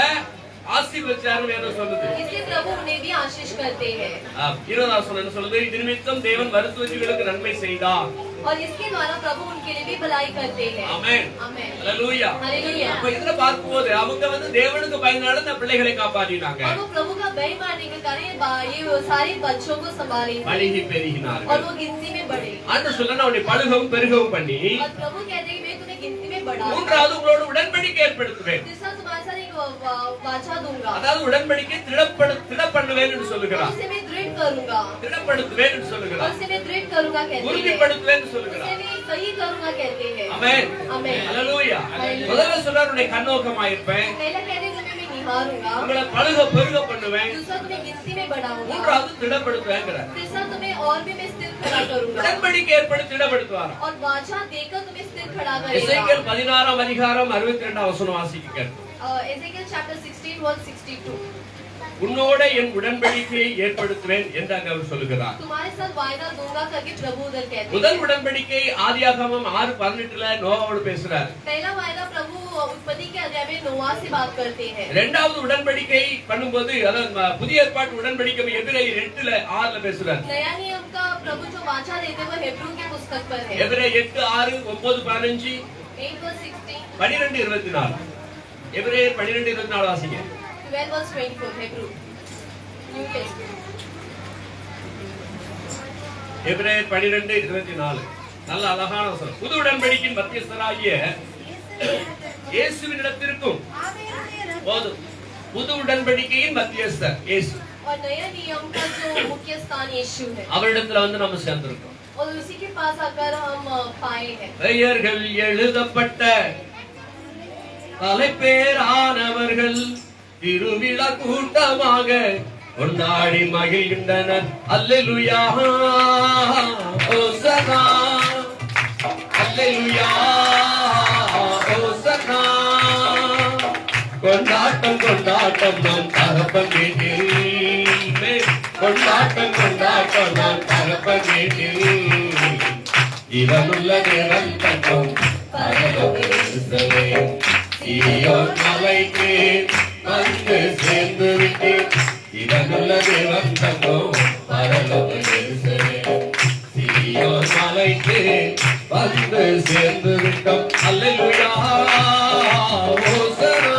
ஆசீர்வதிச்சாரு வேதம் சொல்லுது. इसलिए प्रभु उन्हें भी आशीष करते हैं। 20ஆம் வசனம் என்ன சொல்லுது? இது நிமித்தம் தேவன் மருத்துவச்சிகளுக்கு நன்மை செய்தார். और इसके द्वारा प्रभु उनके लिए भी भलाई करते हैं। ஆமென். आमेन। அல்லேலூயா. हालेलुया। அப்ப இதுல பார்க்கும்போது அவங்க வந்து தேவனுக்கு பயந்தனால அந்த பிள்ளைகளை காப்பாற்றினாங்க. और वो प्रभु का भय मानने के कारण ये सारे बच्चों को संभाले थे பழுகி பெருகினார்கள். और वो गिनती में बढ़े। ஆண்டவர் சொல்றாரு, அவனை பழுகவும் பெருகவும் பண்ணி और प्रभु कहते हैं कि मैं तुम्हें गिनती में बढ़ाऊंगा। மூன்றாவது உங்களோட உடன்படிக்கை ஏற்படுத்துவேன். तीसरा तुम्हारे साथ एक वाचा दूंगा, அதாவது உடன்படிக்கை திட பண்ணுவேன் என்று சொல்லுகிறார். उसे मैं दृढ़ करूंगा, திடப்படுத்துவேன் என்று और சொல்லுகிறார். उसे मैं दृढ़ करूंगा कहते हैं, உறுதிப்படுத்துவேன் என்று उसे சொல்லுகிறார். मैं सही करूंगा कहते हैं। ஆமென். आमेन। அல்லேலூயா. Hallelujah. முதல்ல சொல்றாரு, உன்னை கண்ணோக்கமாயிருப்பேன், पहला कहते हैं तुम्हें मैं निहारूंगा, உங்களை பழுக பெருக பண்ணுவேன், दूसरा तुम्हें गिनती में बढ़ाऊंगा, மூன்றாவது திடப்படுத்துவேங்கிறார். तीसरा तुम्हें और भी मैं स्थिर खड़ा करूंगा, உடன்படிக்கை ஏற்படுத்தி திடப்படுத்துவார். और वाचा देकर तुम्हें स्थिर खड़ा எசேக்கியேல் करेगा। 16ஆம் அதிகாரம் 62ஆம் வசனம் வாசிக்க. Ezekiel chapter 16 verse 62। உன்னோட என் உடன்படிக்கையை ஏற்படுத்துவேன் என்று அங்க அவர் சொல்லுகிறார். तुम्हारे साथ वायदा दूंगा करके प्रभु उधर कहते हैं। முதல் உடன்படிக்கை ஆதியாகமம் 6:18ல நோவாவோடு பேசுறார். पहला वायदा प्रभु उत्पत्ति के अध्याय में नोआ से बात करते हैं। இரண்டாவது உடன்படிக்கை பண்ணும்போது அதாவது புதிய ஏற்பாட்டு உடன்படிக்கை எபிரேயர் 8:6ல பேசுறார். नया नियम का प्रभु जो वाचा देते वो हेब्रू की पुस्तक पर है। எபிரேயர் 8:6 9:15 8 verse 16 12:24. எபிரேயர் 12:24 வாசிங்க. 12 verse 24 हेब्रू न्यू टेस्टमेंट। எபிரேயர் 12:24 நல்ல அழகான வசனம். புது உடன்படிக்கையின் மத்தியஸ்தராகிய இயேசுவினிடத்திற்கும் ஆவியானவருடைய போதும். புது உடன்படிக்கையின் மத்தியஸ்தர் இயேசு. और नया नियम का जो मुख्य स्थान यीशु है அவரிடத்துல வந்து நம்ம சேர்ந்திருக்கோம். और उसी के पास आकर हम पाए हैं। பெயர்கள் எழுதப்பட்ட தலைப்பேரானவர்கள் திருவிழா கூட்டமாக கொண்டாடி மகிழ்கின்றனர். அல்லேலூயா ஓசனா அல்லேலூயா ஓசனா. கொண்டாட்டம் கொண்டாட்டம் நம் தகப்பன் வீட்டில், கொண்டாட்டம் கொண்டாட்டம் நம் தகப்பன் வீட்டில். இவனுள்ள தேவன் தங்கும் பரலோகத்திலே சீயோன் மலைக்கு வந்து சேர்ந்து விட்டேன். இவனுள்ள தேவன் தங்கும் பரலோகத்திலே சீயோன் மலைக்கு வந்து சேர்ந்து விட்டோம். அல்லேலூயா ஓசனா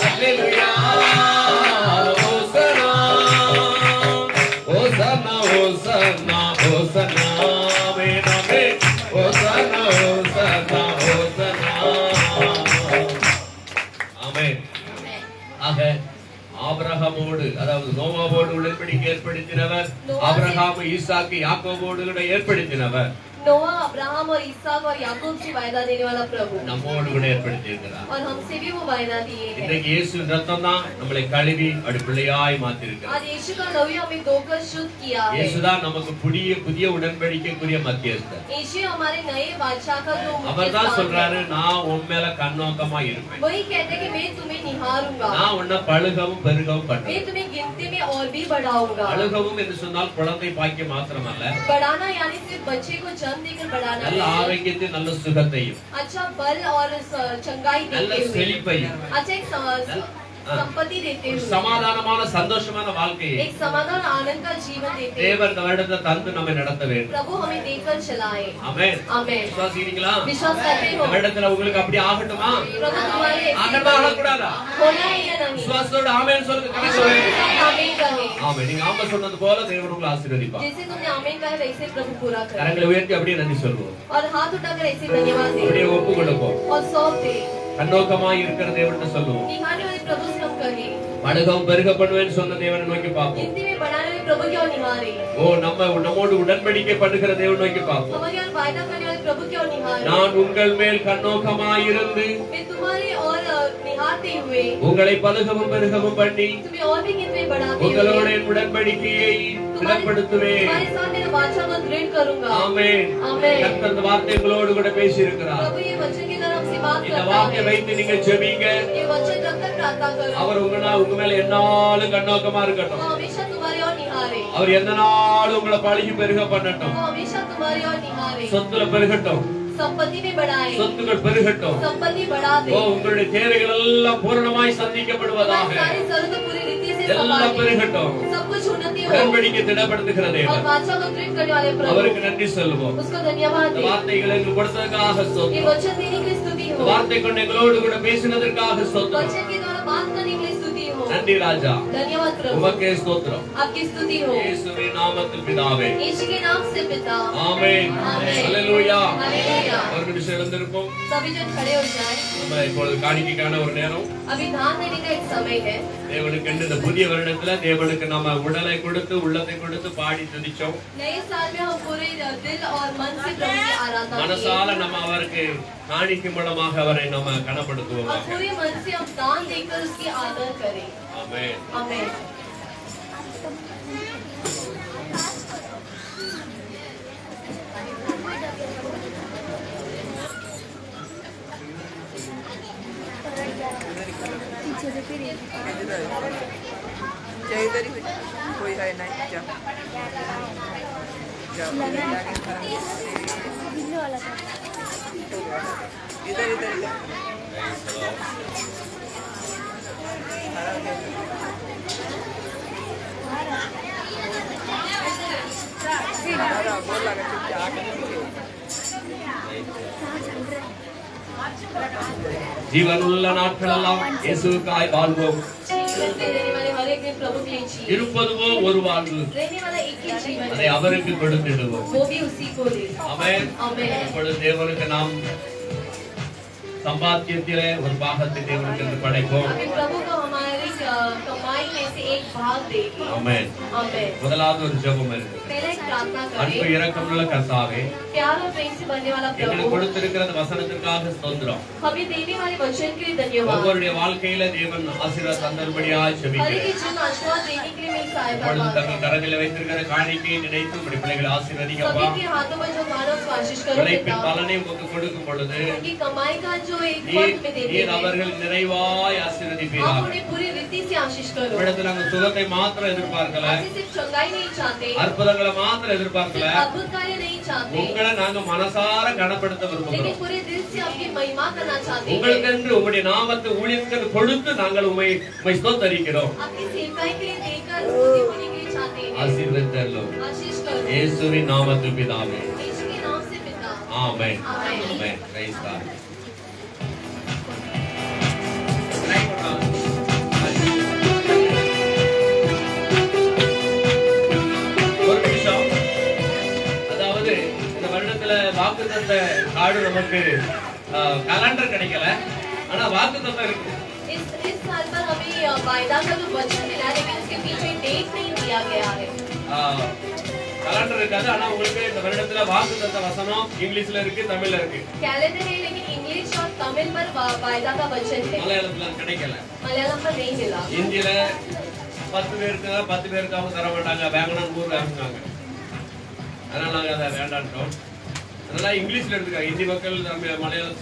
அல்லேலூயா ஓசனா ஓசனா ஓசனா ஓசனா வேணாமே ஓசனா ஓசனா ஓசனா. ஆமென். ஆக ஆபிரகாமோடு, அதாவது நோவாவோடு உடன்படிக்கை ஏற்படுத்தினவர், ஆபிரகாம் ஈசாக்கு யாக்கோபோடு கூட ஏற்படுத்தினவர், नोआ अब्राहम और इसहाक और याकूब से वायदा देने वाला प्रभु நம்மோடு கூட ஏற்படுத்தி இருக்கிறார். और हमसे भी वो वायदा दिए हैं। இன்னைக்கு இயேசு ரத்தம் தான் நம்மளை கழுவி அப்படி பிள்ளையாய் மாத்தி இருக்கிறார். आज यीशु का लहू हमें धोकर शुद्ध किया है। இயேசு தான் நமக்கு புதிய உடன்படிக்கைக்குரிய மத்தியஸ்தர். यीशु हमारे नए वाचा का जो அவர் தான் சொல்றாரு, நான் உன் மேல கண்ணோக்கமா இருப்பேன், वही कहते हैं कि मैं तुम्हें निहारूंगा, நான் உன்னை பழுகவும் பெருகவும் मैं பண்ணுவேன். तुम्हें गिनती में और भी बढ़ाऊंगा। பழுகவும் என்று சொன்னால் குழந்தை பாக்கியம் மாத்திரமல்ல, बढ़ाना यानी सिर्फ बच्चे को जन्म देकर बढ़ाना நல்ல नहीं, ஆரோக்கியத்தையும் நல்ல சுகத்தையும் अच्छा बल और चंगाई நல்ல देते हुए, செழிப்பையும் अच्छा एक संपत्ति देते ஒரு हुए, சமாதானமான சந்தோஷமான வாழ்க்கையை एक समाधान आनंद का जीवन देते हुए தேவன் இந்த வருடத்தை தந்து நம்மை நடத்த வேண்டும். प्रभु हमें देकर चलाए। ஆமென். आमेन। விசுவாசிக்கிறீங்களா? विश्वास करते இந்த हो வருடத்துல உங்களுக்கு அப்படி ஆகட்டுமா? प्रभु तुम्हारे ऐसे ஆகணுமா ஆகக்கூடாதா? होना है या नहीं? விசுவாசத்தோட ஆமென் சொல்லுங்க. கரெக்ட். आमीन कहे। ஆமென். நீங்க ஆமென் சொன்னது போல தேவன் உங்களை ஆசீர்வதிப்பார். जैसे तुमने आमीन कहा वैसे प्रभु पूरा करे। கரங்களை உயர்த்தி அப்படியே நன்றி சொல்லுவோம். और हाथ उठाकर ऐसे धन्यवाद दे அப்படியே ஒப்பு கொடுப்போம். और सौंप दे। கண்ணோக்கமாய் இருக்கிற தேவன்கிட்ட சொல்லுவோம். निहारने वाले प्रभु से हम कहे, பழுகவும் பெருக பண்ணுவேன்னு சொன்ன தேவனை நோக்கி பார்ப்போம். गिनती में बढ़ाने वाले प्रभु क्यों निहारे? ஓ நம்மோடு உடன்படிக்கை பண்ணுகிற தேவன் நோக்கி பார்ப்போம். हमारे और वायदा करने वाले प्रभु क्यों निहारे? நான் உங்கள் மேல் கண்ணோக்கமாய் இருந்து मैं तुम्हारे और निहारते हुए உங்களை பழுகவும் பெருகவும் பண்ணி तुम्हें और भी गिनती में बढ़ाते உங்களோட हुए என் உடன்படிக்கையை திடப்படுத்துவேன். तुम्हारे साथ मेरा वाचा को दृढ़ करूंगा। ஆமென். आमीन। கர்த்தர் இந்த வார்த்தை உங்களோடு கூட பேசி இருக்கிறார். प्रभु ये वचन की तरफ से बात இந்த करता வார்த்தை है। வைத்து நீங்க ஜெபிங்க. ये वचन जब तक प्रार्थना करो அவர் உங்க மேல எந்நாளும் கண்ணோக்கமா वो இருக்கட்டும். हमेशा तुम्हारे और निहारे, அவர் எந்த நாளும் உங்களை பழுகி பெருக பண்ணட்டும். वो हमेशा तुम्हारे और निहारे, சொத்துல பெருகட்டும், संपत्ति में बढ़ाए, சொத்துக்கள் பெருகட்டும். संपत्ति बढ़ा दे, ஓ உங்களுடைய தேவைகள் எல்லாம் பூரணமாய் சந்திக்கப்படுவதாக. तुम्हारी सारी जरूरत पूरी रीति से எல்லாம் संभाले, பெருகட்டும். सब कुछ उन्नति हो உடன்படிக்கை திடப்படுத்துகிற और தேவன். वाचा को दृढ़ करने वाले प्रभु அவருக்கு நன்றி சொல்லுவோம். उसको धन्यवाद இந்த दे। வார்த்தைகளை எங்களுக்கு கொடுத்ததுக்காக ये ஸ்தோத்திரம். वचन देने के लिए स्तुति இந்த हो, வார்த்தை கொண்டு எங்களோடு கூட பேசினதற்காக ஸ்தோத்திரம். वचन के द्वारा बात करने के लिए स्तुति हो। நன்றி ராஜா. धन्यवाद प्रभु, உமக்கே ஸ்தோத்திரம். आपकी स्तुति हो இயேசுவின் நாமத்தில் பிதாவே. यीशु के नाम से पिता। ஆமென். ஆமென். அல்லேலூயா. हालेलुया। ஒரு நிமிஷம் எழுந்திருப்போம். सभी जन खड़े हो जाएं। நம்ம இப்பொழுது காணிக்கைக்கான ஒரு நேரம். अभी धान देने का एक समय है। தேவனுக்கு இந்த புதிய வருடத்துல தேவனுக்கு நம்ம உடலை கொடுத்து உள்ளத்தை கொடுத்து பாடி துதிச்சோம். नए साल में हम पूरे दिल और मन से प्रभु की आराधना किए மனசால நம்ம அவருக்கு காணிக்கை மூலமாக அவரை நம்ம கனப்படுத்துவோம். और पूरे मन से हम दान देकर उसकी आदर करें। ஆமென். आमीन। इधर ही कोई है नहीं जा इधर इधर बोल लगा ஜீவனுள்ள நாட்களெல்லாம் இயேசுவுக்காய் வாழ்வோம். जीवन में रहने वाले हर एक दिन प्रभु के लिए जिए। இருப்பதுவோ ஒரு வாழ்வு, रहने वाला एक ही जीवन அதை है, அவருக்கு கொடுத்திடுவோம். वो भी उसी को दे। ஆமென். आमीन। இப்பொழுது தேவனுக்கு நாம் சம்பாத்தியத்திலே ஒரு பாகத்தை தேவனுக்கு என்று படைப்போம். अभी प्रभु को हमारी कमाई में से एक भाग देगी। ஆமென். आमेन। முதலாவது ஒரு ஜெபம் இருக்கு. पहले एक प्रार्थना அன்பு करें। இரக்கமுள்ள கர்த்தாவே, प्यार और प्रेम से बनने वाला எங்களுக்கு प्रभु, கொடுத்திருக்கிற அந்த வசனத்திற்காக ஸ்தோத்திரம். हमें देने वाले वचन के लिए धन्यवाद। ஒவ்வொருடைய வாழ்க்கையில தேவன் ஆசீர்வாத தந்தரும்படியாய் हर एक ஜெபிக்கிறேன். के जीवन आशीर्वाद देने के लिए मेरी सहायता இப்பொழுது मांगता தங்கள் கரங்களில் வைத்திருக்கிற காணிக்கையை நினைத்து உம்முடைய பிள்ளைகளை ஆசீர்வதிங்கப்பா. सभी के हाथों में जो मानव को आशीष करो உழைப்பின் पिता। பலனை உங்களுக்கு கொடுக்கும் பொழுது उनकी कमाई का जो एक நீர் फल में देते நீர் हैं, அவர்கள் நிறைவாய் आप ஆசீர்வதிப்பீராக. उन्हें पूरी रीति से आशीष करो। இவ்விடத்தில் நாங்கள் சுகத்தை மாத்திரம் எதிர்பார்க்கல, आपसे सिर्फ चंगाई नहीं चाहते, அற்புதங்களை மாத்திரம் எதிர்பார்க்கல, सिर्फ अद्भुत कार्य नहीं चाहते, உங்களை நாங்க மனசார கனப்படுத்த लेकिन விரும்புகிறோம். पूरे दिल से आपकी महिमा करना चाहते हैं। உங்களுக்கென்று உம்முடைய நாமத்தை ஊழியத்துக்கு கொடுத்து நாங்கள் உம்மை ஸ்தோத்தரிக்கிறோம். आपकी सेवकाई के लिए देकर स्तुति होने के लिए चाहते हैं। ஆசீர்வதித்தருளும். आशीष करो இயேசுவின் நாமத்தில் பிதாவே. यीशु के नाम से पिता। ஆமென். आमेन। ஆமென். Praise God. ஒரு நிமிஷம். அதாவது இந்த வருடத்துல வாக்குத்தத்த கார்டு நமக்கு கலண்டர் கிடைக்கல, ஆனா வாக்குத்தத்தம் இருக்கு. इस साल पर हमें वायदा का जो वचन मिला है, लेकिन उसके पीछे डेट नहीं दिया गया है। கலண்டர் இருக்காது, ஆனா உங்களுக்கு இந்த வருடத்துல வாக்குத்தத்த வசனம் இங்கிலீஷ்ல இருக்கு, தமிழ்ல இருக்கு. कैलेंडर है, लेकिन इंग्लिश और तमिल पर वायदा का वचन है। மலையாளத்துல அது கிடைக்கல. मलयालम पर नहीं मिला। இந்தியில 10 பேருக்கு 10 பேருக்காக தர மாட்டாங்க, வேங்கணும் 100 வேங்குனாங்க. அதனால நாங்க அதை வேண்டாம்ட்டோம். அதனால இங்கிலீஷ்ல எடுத்துக்காங்க. இந்தி மக்கள் மலையாளம்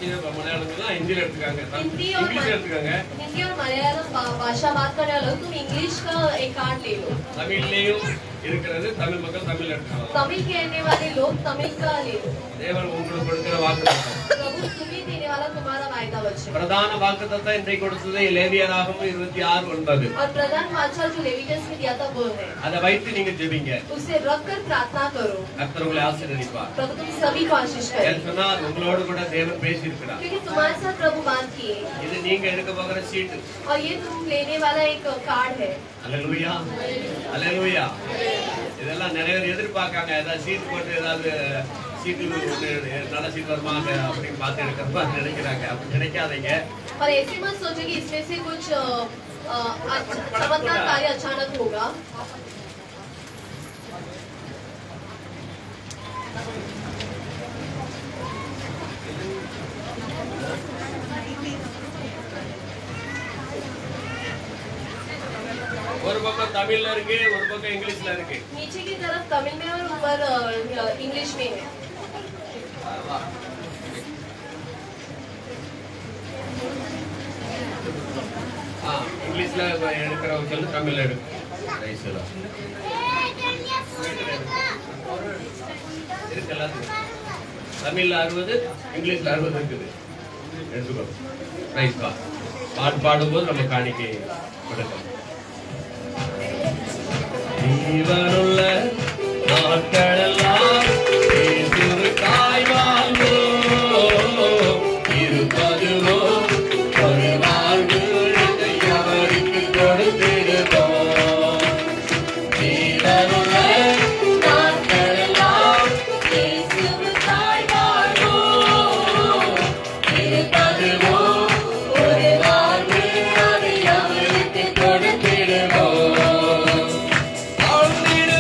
ஹிந்தியில எடுத்துக்காங்க, हिंदी और இங்கிலீஷ்ல எடுத்துக்காங்க. हिंदी और मलयालम भाषा बात करने वाले लोग, तुम इंग्लिश का एक कार्ड ले लो। தமிழ்லயும் இருக்கிறது, தமிழ் மக்கள் தமிழ் எடுத்துக்கலாம். तमिल कहने वाले लोग तमिल का ले लो। தேவன் உங்களுக்கு கொடுக்கிற வாக்குத்தத்தம். प्रभु तुम्हें देने वाला तुम्हारा वायदा वचन। பிரதான வாக்குத்தத்தம் இன்றைக்கு கொடுத்தது லேவியராகமம் 26:9. और प्रधान वाचा जो लेविटिकस में दिया था वो है। அதை வைத்து நீங்க ஜெபிங்க. उसे रखकर प्रार्थना करो। கர்த்தர் உங்களை ஆசீர்வதிப்பார். प्रभु तुम सभी को आशीष करे, ஏன் சொன்னா உங்களோடு கூட தேவன் பேசியிருக்கிறார். क्योंकि तुम्हारे साथ प्रभु बात किए இது நீங்க எடுக்க போகிற சீட்டு. और ये तुम लेने वाला एक कार्ड है। அல்லேலூயா, அல்லேலூயா. இதெல்லாம் நிறைய பேர் எதிர்பார்க்காங்க. ஏதாவது சீட் போட்டு ஏதாவது சீட்டு நல்ல சீட் வருமாங்க அப்படின்னு பார்த்து எடுக்கிறப்ப நினைக்கிறாங்க. அப்படி நினைக்காதீங்க. और ऐसे मत सोचो कि इसमें से कुछ चमत्कार कार्य अचानक होगा। ஒரு பக்கம் தமிழ்ல இருக்கு, ஒரு பக்கம் இங்கிலீஷ்ல இருக்கு. नीचे की तरफ तमिल में और ऊपर इंग्लिश में है। இங்கிலீஷ்ல எடுக்கிறவங்க சொல்லி தமிழ்ல எடுக்கும். இருக்கு எல்லாத்துக்கும். தமிழ்ல 60, இங்கிலீஷ்ல 60 இருக்குது. எடுத்துக்கோ. ரைஸ் பா. பாட்டு பாடும்போது நம்ம காணிக்கை கொடுக்கலாம். ஜீவனுள்ள நாட்களெல்லாம் இயேசுவுக்காய் வாழ்வோம். இருப்பதுவோ ஒரு வாழ்வு, இதை அவருக்கு கொடுத்திடுவோம். ஜீவனுள்ள நாட்களெல்லாம் இயேசுவுக்காய் வாழ்வோம். இருப்பதுவோ ஒரு வாழ்வு, அதை அவருக்கு கொடுத்திடுவோம். வாழ்ந்திடுவோம்.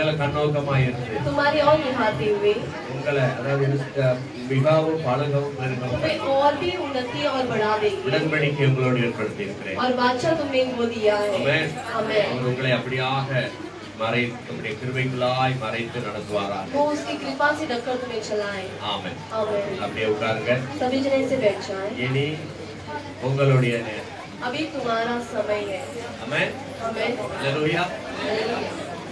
மேல கண்ணோக்கமா இருந்து तुम्हारी और निहारते हुए உங்களை அதாவது மிகவும் பழகவும் பெருகவும் तुम्हें और भी उन्नति और बढ़ा देगी உடன்படிக்கை உங்களோடு ஏற்படுத்தி இருக்கிறேன். और बादशाह तुम्हें वो दिया है ஆமென். आमेन அவர் உங்களை அப்படியாக நம்முடைய கிருபைக்குள்ளாய் மறைத்து நடத்துவாராக. वो उसकी कृपा से ढककर तुम्हें चलाए ஆமென். आमेन அப்படியே உட்காருங்க. सभी जने से बैठ जाएं இனி உங்களுடைய நேரம். अभी तुम्हारा समय है ஆமென். आमेन ஹalleluya.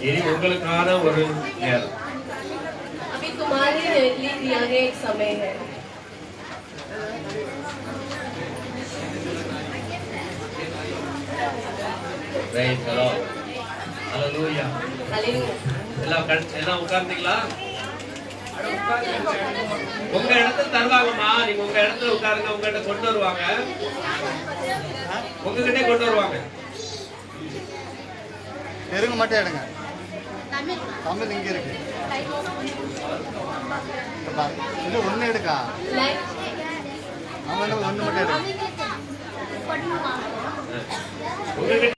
இனி உங்களுக்கான ஒரு நேரம். अभी तुम्हारे लिए दिया गया एक समय है Praise the Lord. Hallelujah. Hallelujah எல்லாம் உட்கார்ந்தீங்களா? உங்க இடத்துல தருவாங்கம்மா. நீங்க உங்க இடத்துல உட்காருங்க. உங்ககிட்ட கொண்டு வருவாங்க. உங்ககிட்ட கொண்டு வருவாங்க. தெருங்க மட்டும் எடுங்க. தமிழ் இங்க இருக்கு. இது ஒண்ணு எடுக்கா. ஆமா ஒண்ணு மட்டும் எடுங்க. உங்ககிட்ட